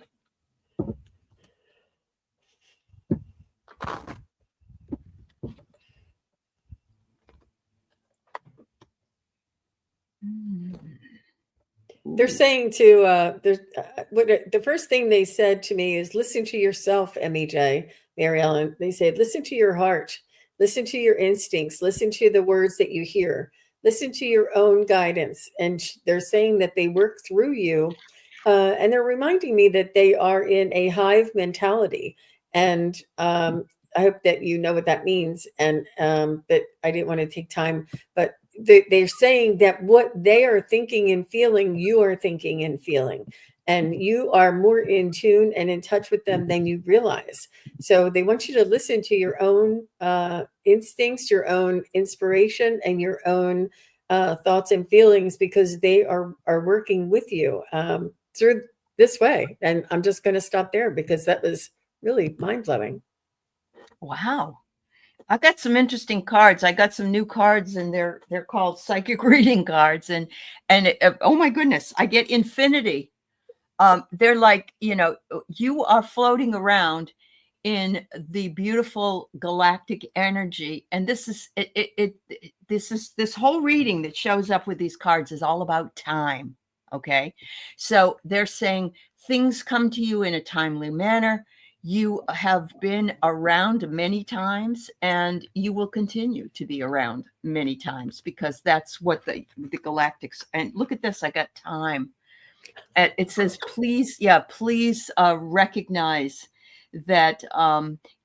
They're saying the first thing they said to me is listen to yourself, MEJ, Mary Ellen. They said, listen to your heart, listen to your instincts, listen to the words that you hear, listen to your own guidance. And they're saying that they work through you. And they're reminding me that they are in a hive mentality. And I hope that you know what that means. And but I didn't want to take time, but they're saying that what they are thinking and feeling, you are thinking and feeling. and you are more in tune and in touch with them than you realize. So they want you to listen to your own instincts, your own inspiration, and your own thoughts and feelings, because they are working with you through this way. And I'm just going to stop there because that was really mind blowing. Wow. I got some interesting cards. I got some new cards, and they're called psychic reading cards. And oh my goodness, I get infinity. They're like, you are floating around in the beautiful galactic energy, and this is this whole reading that shows up with these cards is all about time. Okay, so they're saying things come to you in a timely manner. You have been around many times, and you will continue to be around many times, because that's what the galactics. And look at this, I got time. It says, please recognize that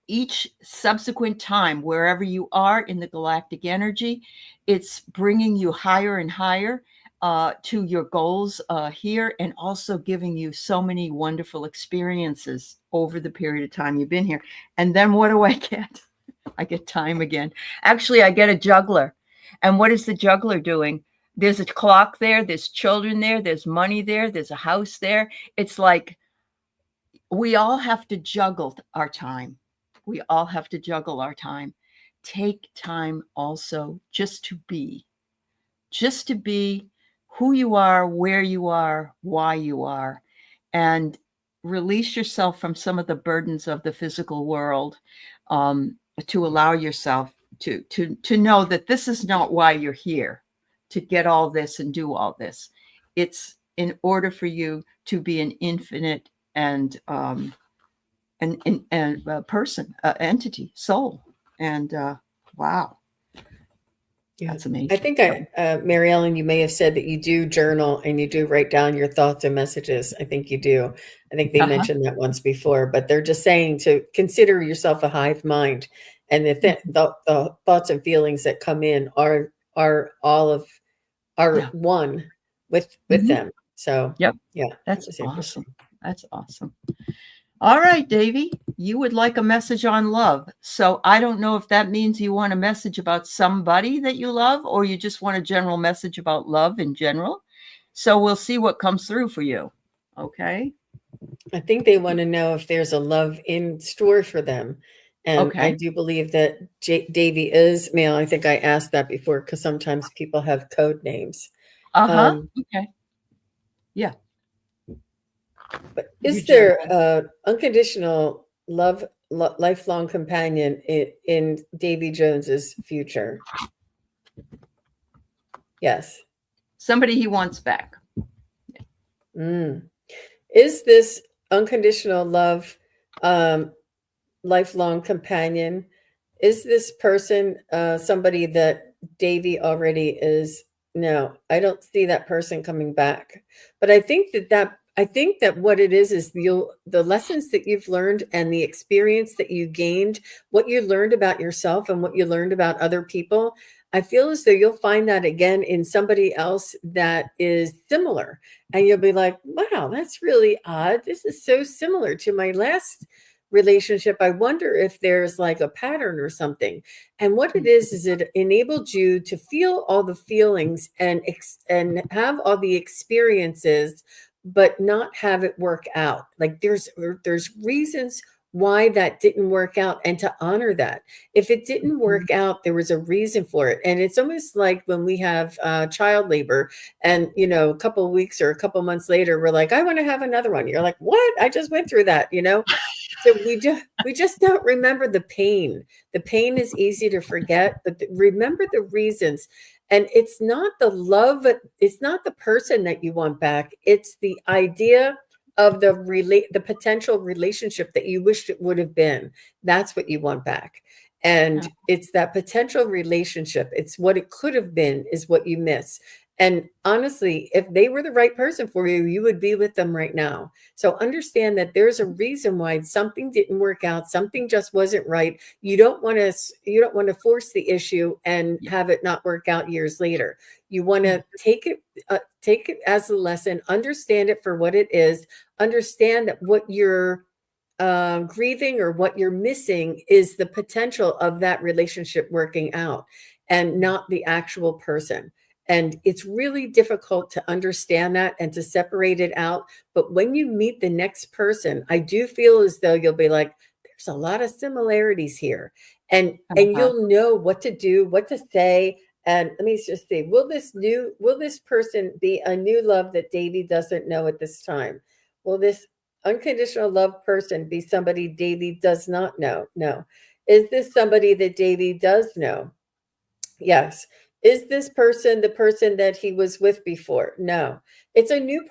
each subsequent time, wherever you are in the galactic energy, it's bringing you higher and higher to your goals here, and also giving you so many wonderful experiences over the period of time you've been here. And then what do I get? I get time again. Actually, I get a juggler. And what is the juggler doing? There's a clock there, there's children there, there's money there, there's a house there. It's like we all have to juggle our time. We all have to juggle our time. Take time also just to be who you are, where you are, why you are, and release yourself from some of the burdens of the physical world, to allow yourself to know that this is not why you're here, to get all this and do all this. It's in order for you to be an infinite and person, entity, soul. And wow. Yeah. That's amazing. I think Mary Ellen, you may have said that you do journal and you do write down your thoughts and messages. I think you do. I think they mentioned that once before, but they're just saying to consider yourself a hive mind, and the thoughts and feelings that come in are one with them. So yeah, that's awesome. That's awesome. All right, Davy, you would like a message on love. So I don't know if that means you want a message about somebody that you love, or you just want a general message about love in general. So we'll see what comes through for you. Okay. I think they want to know if there's a love in store for them. And I do believe that Davy is male. I think I asked that before, because sometimes people have code names. Okay. Yeah. But is there unconditional love, lifelong companion in Davy Jones's future? Yes. Somebody he wants back. Is this unconditional love, lifelong companion, is this person somebody that Davy already is? No, I don't see that person coming back. But I think that what it is the lessons that you've learned and the experience that you gained, what you learned about yourself and what you learned about other people. I feel as though you'll find that again in somebody else that is similar. And you'll be like, wow, that's really odd. This is so similar to my last relationship. I wonder if there's like a pattern or something. And what it is it enabled you to feel all the feelings and have all the experiences, but not have it work out. Like there's reasons why that didn't work out, and to honor that. If it didn't work out, there was a reason for it. And it's almost like when we have child labor, and a couple of weeks or a couple of months later, we're like, I want to have another one. You're like, what? I just went through that, So we just don't remember the pain. The pain is easy to forget, but remember the reasons. And it's not the love, it's not the person that you want back. It's the idea of the potential relationship that you wished it would have been. That's what you want back. And it's that potential relationship. It's what it could have been is what you miss. And honestly, if they were the right person for you, you would be with them right now. So understand that there's a reason why something didn't work out, something just wasn't right. You don't want to force the issue and Yeah. have it not work out years later. You want to take it as a lesson, understand it for what it is, understand that what you're grieving or what you're missing is the potential of that relationship working out and not the actual person. And it's really difficult to understand that and to separate it out. But when you meet the next person, I do feel as though you'll be like, there's a lot of similarities here. And Uh-huh. you'll know what to do, what to say. And let me just see, will this person be a new love that Davy doesn't know at this time? Will this unconditional love person be somebody Davy does not know? No. Is this somebody that Davy does know? Yes. Is this person the person that he was with before? No. It's a new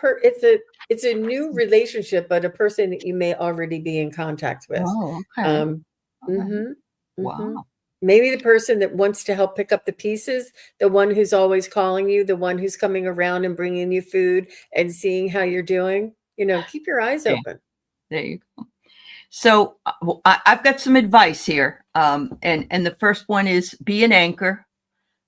relationship, but a person that you may already be in contact with. Oh, okay. Um, All right. mhm, mhm. Wow. Maybe the person that wants to help pick up the pieces, the one who's always calling you, the one who's coming around and bringing you food and seeing how you're doing. Keep your eyes Yeah, open. there you go. So well, I've got some advice here. And the first one is be an anchor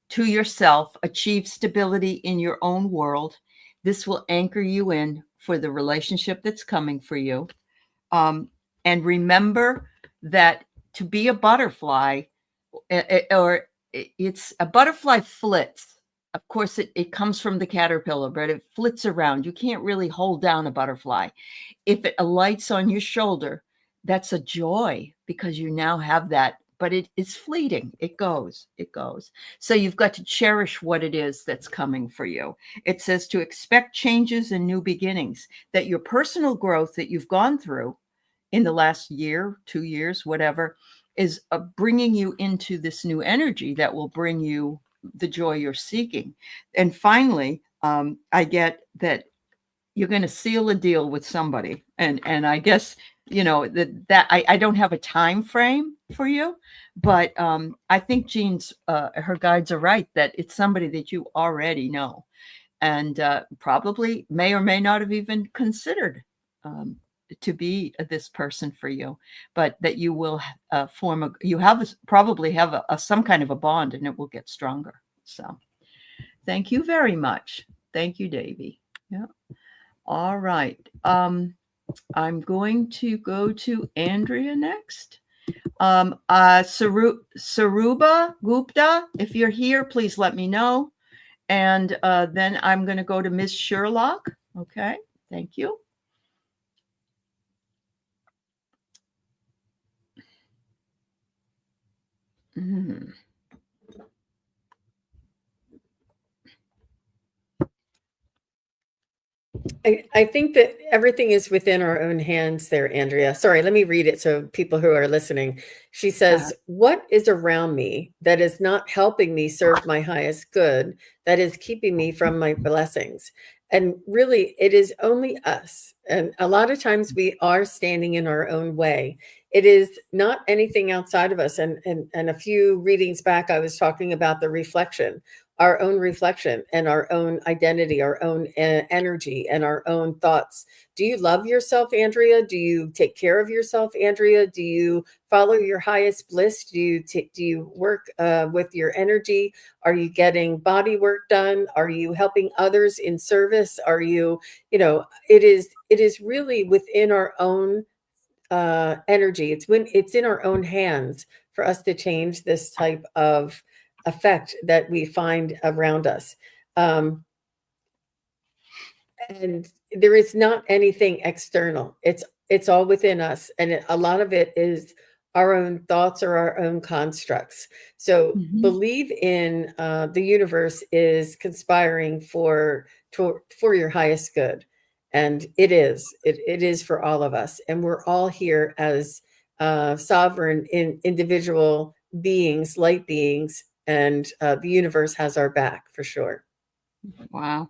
to yourself, achieve stability in your own world. This will anchor you in for the relationship that's coming for you. Um, and remember that to be a butterfly, it's a butterfly flits. Of course, it comes from the caterpillar, but it flits around. You can't really hold down a butterfly. If it alights on your shoulder, that's a joy because you now have that, but it's fleeting. It goes, it goes. So you've got to cherish what it is that's coming for you. It says to expect changes and new beginnings, that your personal growth that you've gone through in the last year, 2 years, whatever, is bringing you into this new energy that will bring you the joy you're seeking. And finally, I get that you're going to seal a deal with somebody, and I guess that I don't have a time frame for you, but I think Jean's her guides are right that it's somebody that you already know, and probably may or may not have even considered to be this person for you, but that you will probably have some kind of a bond, and it will get stronger. So thank you very much. Thank you, Davy. Yeah. All right. I'm going to go to Andrea next. Saruba Gupta, if you're here, please let me know. And then I'm going to go to Miss Sherlock. Okay. Thank you. Mm. I think that everything is within our own hands there, Andrea. Sorry, let me read it so people who are listening. She says, what is around me that is not helping me serve my highest good, that is keeping me from my blessings? And really, it is only us. And a lot of times we are standing in our own way. It is not anything outside of us. And a few readings back, I was talking about the reflection, our own reflection and our own identity, our own energy and our own thoughts. Do you love yourself, Andrea? Do you take care of yourself, Andrea? Do you follow your highest bliss? Do you work with your energy? Are you getting body work done? Are you helping others in service? Are you, it is really within our own energy. It's in our own hands for us to change this type of effect that we find around us. And there is not anything external. It's all within us, and a lot of it is our own thoughts or our own constructs. So Mhm. believe in the universe is conspiring for your highest good, and it is for all of us, and we're all here as sovereign individual beings, light beings, and the universe has our back for sure. Wow.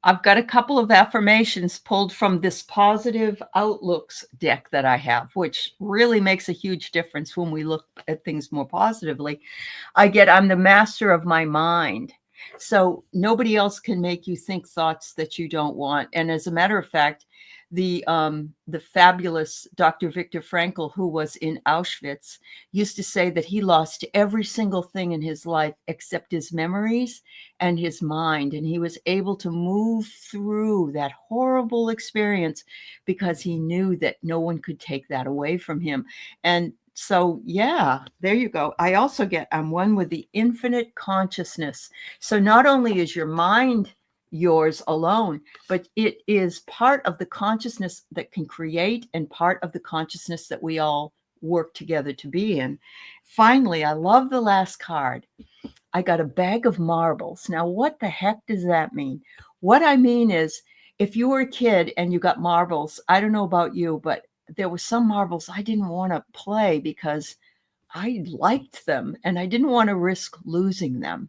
I've got a couple of affirmations pulled from this positive outlooks deck that I have, which really makes a huge difference when we look at things more positively. I'm the master of my mind. So nobody else can make you think thoughts that you don't want. And as a matter of fact, the fabulous Dr. Viktor Frankl, who was in Auschwitz, used to say that he lost every single thing in his life except his memories and his mind. And he was able to move through that horrible experience because he knew that no one could take that away from him. And so, yeah, there you go. I also I'm one with the infinite consciousness. So not only is your mind yours alone, but it is part of the consciousness that can create and part of the consciousness that we all work together to be in. Finally, I love the last card. I got a bag of marbles. Now, what the heck does that mean? What I mean is, if you were a kid and you got marbles, I don't know about you, but there were some marbles I didn't want to play because I liked them and I didn't want to risk losing them.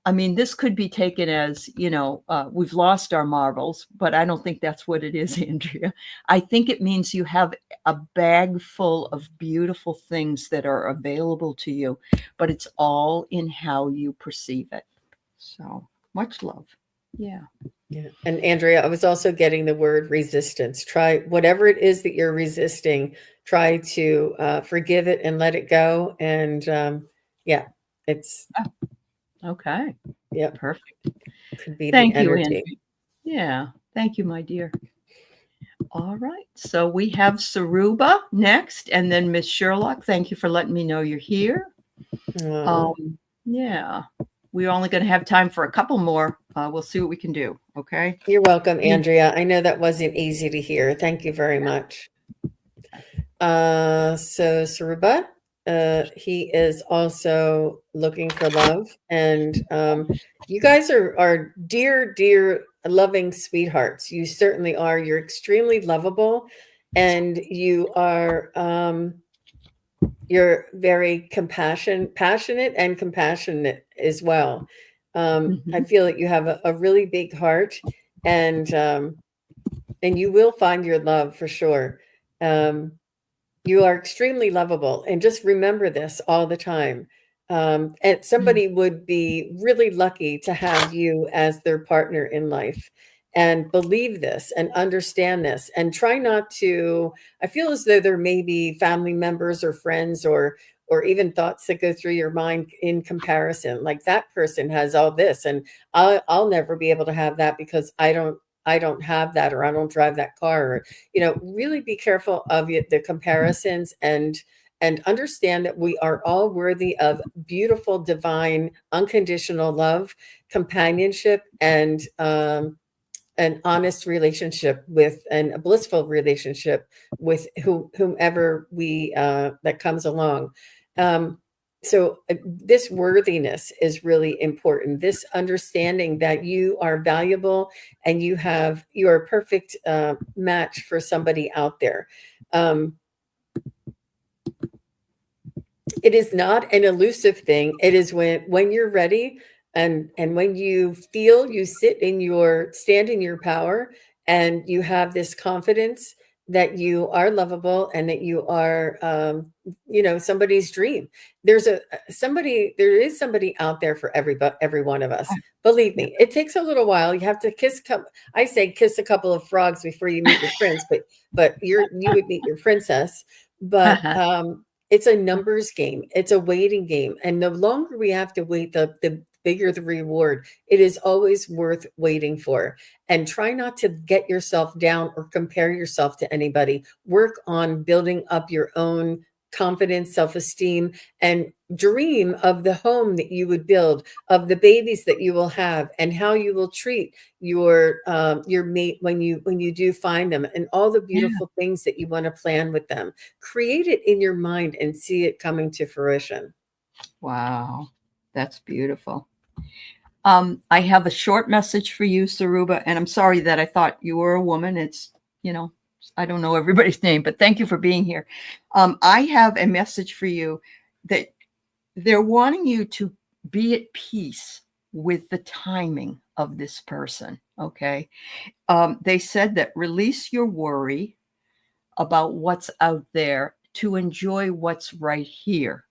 I mean, this could be taken as, we've lost our marbles, but I don't think that's what it is, Andrea. I think it means you have a bag full of beautiful things that are available to you, but it's all in how you perceive it. So much love. Yeah. Yeah. And Andrea, I was also getting the word resistance. Try whatever it is that you're resisting, try to forgive it and let it go. And yeah, it's okay. Yeah, perfect. Could be Thank the you, energy. Andrea. Yeah. Thank you, my dear. All right. So we have Saruba next, and then Miss Sherlock. Thank you for letting me know you're here. Yeah. We're only going to have time for a couple more. We'll see what we can do. Okay. You're welcome, Andrea. I know that wasn't easy to hear. Thank you very much. So Saruba, he is also looking for love, and you guys are dear, dear, loving sweethearts. You certainly are. You're extremely lovable, and you're very passionate and compassionate as well. I feel that you have a really big heart, and you will find your love for sure. You are extremely lovable, and just remember this all the time. And somebody would be really lucky to have you as their partner in life. And believe this and understand this, and try not to. I feel as though there may be family members or friends or even thoughts that go through your mind in comparison. Like, that person has all this, and I'll never be able to have that because I don't have that, or I don't drive that car. Or, really be careful of the comparisons, and understand that we are all worthy of beautiful, divine, unconditional love, companionship, and an honest relationship and a blissful relationship with whomever that comes along. So this worthiness is really important. This understanding that you are valuable and you are a perfect match for somebody out there. It is not an elusive thing. It is when you're ready, and when you feel you stand in your power, and you have this confidence that you are lovable and that you are somebody's dream. There is somebody out there for every one of us. Believe me, it takes a little while. You have to kiss a couple of frogs before you meet your prince, but you would meet your princess. But it's a numbers game. It's a waiting game. And the longer we have to wait, the bigger the reward. It is always worth waiting for. And try not to get yourself down or compare yourself to anybody. Work on building up your own confidence, self-esteem, and dream of the home that you would build, of the babies that you will have, and how you will treat your mate when you do find them, and all the beautiful things that you want to plan with them. Create it in your mind and see it coming to fruition. Wow, that's beautiful. I have a short message for you, Saruba, and I'm sorry that I thought you were a woman. It's, I don't know everybody's name, but thank you for being here. I have a message for you that they're wanting you to be at peace with the timing of this person. Okay. They said that release your worry about what's out there to enjoy what's right here.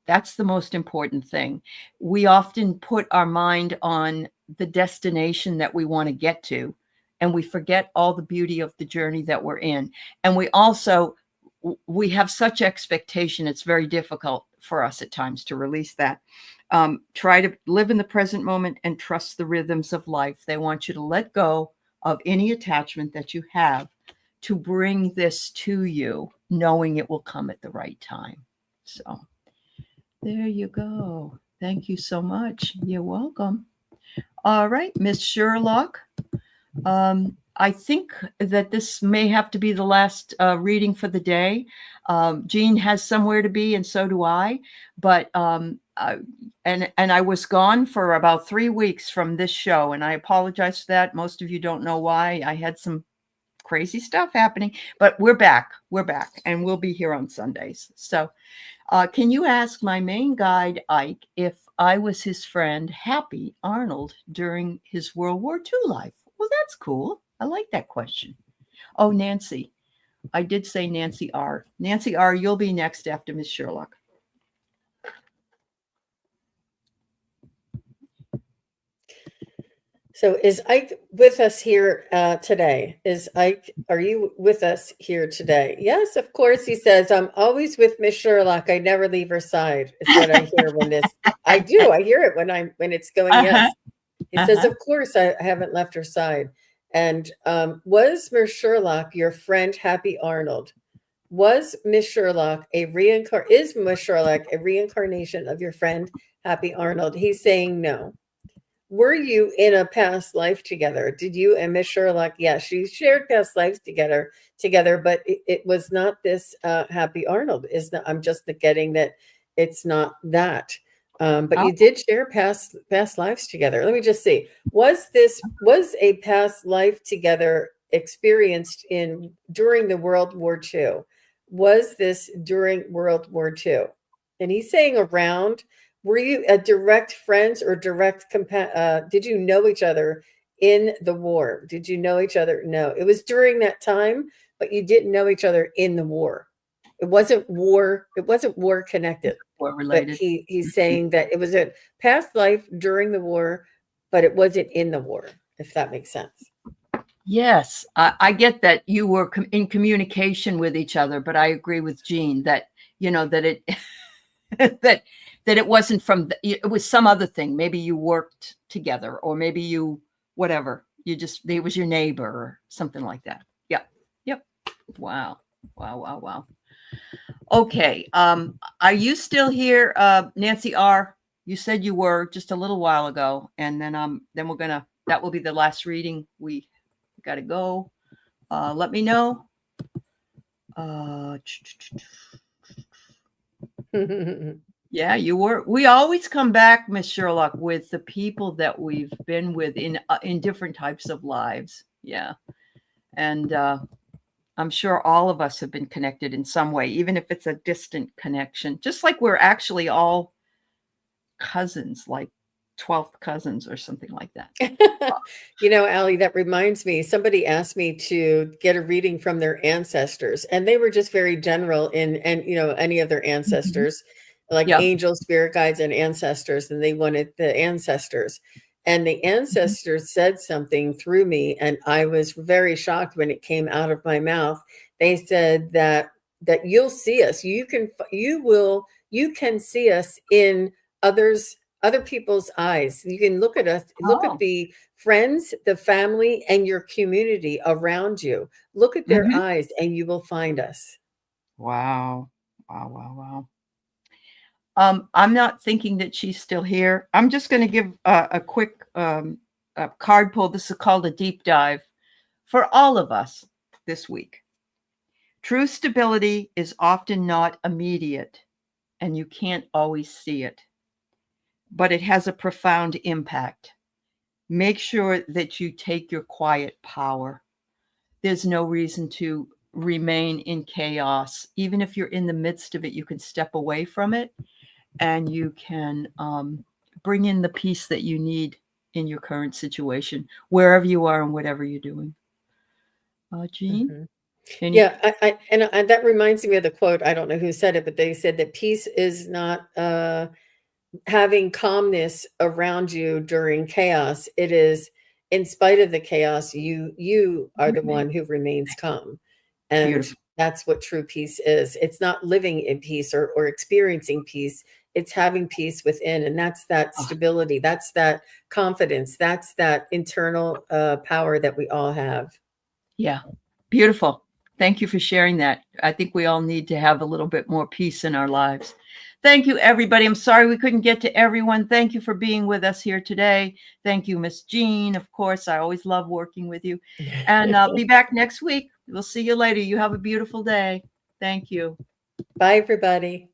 That's the most important thing. We often put our mind on the destination that we want to get to, and we forget all the beauty of the journey that we're in. And we also we have such expectation, it's very difficult for us at times to release that. Try to live in the present moment and trust the rhythms of life. They want you to let go of any attachment that you have to bring this to you, knowing it will come at the right time. So there you go. Thank you so much. You're welcome. All right, Miss Sherlock. I think that this may have to be the last reading for the day. Jean has somewhere to be, and so do I. But and I was gone for about 3 weeks from this show, and I apologize for that. Most of you don't know why. I had some crazy stuff happening, but we're back. We're back, and we'll be here on Sundays. So, can you ask my main guide, Ike, if I was his friend, Happy Arnold, during his World War II life? Well, that's cool. I like that question. Oh, Nancy. I did say Nancy R. Nancy R., you'll be next after Miss Sherlock. So is Ike with us here today? Is Ike, are you with us here today? Yes, of course. He says, I'm always with Miss Sherlock. I never leave her side, is what I hear when this. I do. I hear it when it's going, yes. He says, of course, I haven't left her side. And was Miss Sherlock your friend, Happy Arnold? Was Miss Sherlock is Miss Sherlock a reincarnation of your friend, Happy Arnold? He's saying no. Were you in a past life together? Did you and Miss Sherlock? Yes, you shared past lives together, but it was not this Happy Arnold. Is not, I'm just getting that it's not that. But you did share past lives together. Let me just see. Was a past life together experienced during the World War II? Was this during World War II? And he's saying around. Were you a direct friends or did you know each other in the war? Did you know each other? No, it was during that time, but you didn't know each other in the war. It wasn't war connected. War related. But he's saying that it was a past life during the war, but it wasn't in the war, if that makes sense. Yes, I get that you were in communication with each other, but I agree with Jean that, that it that it wasn't it was some other thing. Maybe you worked together, or maybe you, whatever, it was your neighbor or something like that. Yep. Wow. Okay. Are you still here, Nancy R? You said you were just a little while ago, and then that will be the last reading. We got to go. Let me know. Yeah, you were. We always come back, Miss Sherlock, with the people that we've been with in different types of lives. Yeah, and I'm sure all of us have been connected in some way, even if it's a distant connection. Just like we're actually all cousins, like 12th cousins or something like that. Allie, that reminds me, somebody asked me to get a reading from their ancestors, and they were just very general and any of their ancestors, like angels, spirit guides, and ancestors, and they wanted the ancestors. And the ancestors said something through me, and I was very shocked when it came out of my mouth. They said that you'll see us. You can see us in other people's eyes. You can look at us, look at the friends, the family, and your community around you. Look at their eyes, and you will find us. Wow. I'm not thinking that she's still here. I'm just going to give a quick card pull. This is called a deep dive for all of us this week. True stability is often not immediate, and you can't always see it, but it has a profound impact. Make sure that you take your quiet power. There's no reason to remain in chaos. Even if you're in the midst of it, you can step away from it, and you can bring in the peace that you need in your current situation, wherever you are and whatever you're doing. Jean? And Yeah, and that reminds me of the quote. I don't know who said it, but they said that peace is not having calmness around you during chaos. It is, in spite of the chaos, you are the remain one who remains calm. And beautiful. that's what true peace is. It's not living in peace or experiencing peace. It's having peace within. And that's that Oh, stability. That's that confidence. That's that internal power that we all have. yeah, beautiful. Thank you for sharing that. I think we all need to have a little bit more peace in our lives. Thank you, everybody. I'm sorry we couldn't get to everyone. Thank you for being with us here today. Thank you, Miss Jean. Of course, I always love working with you. And I'll be back next week. We'll see you later. You have a beautiful day. Thank you. Bye, everybody.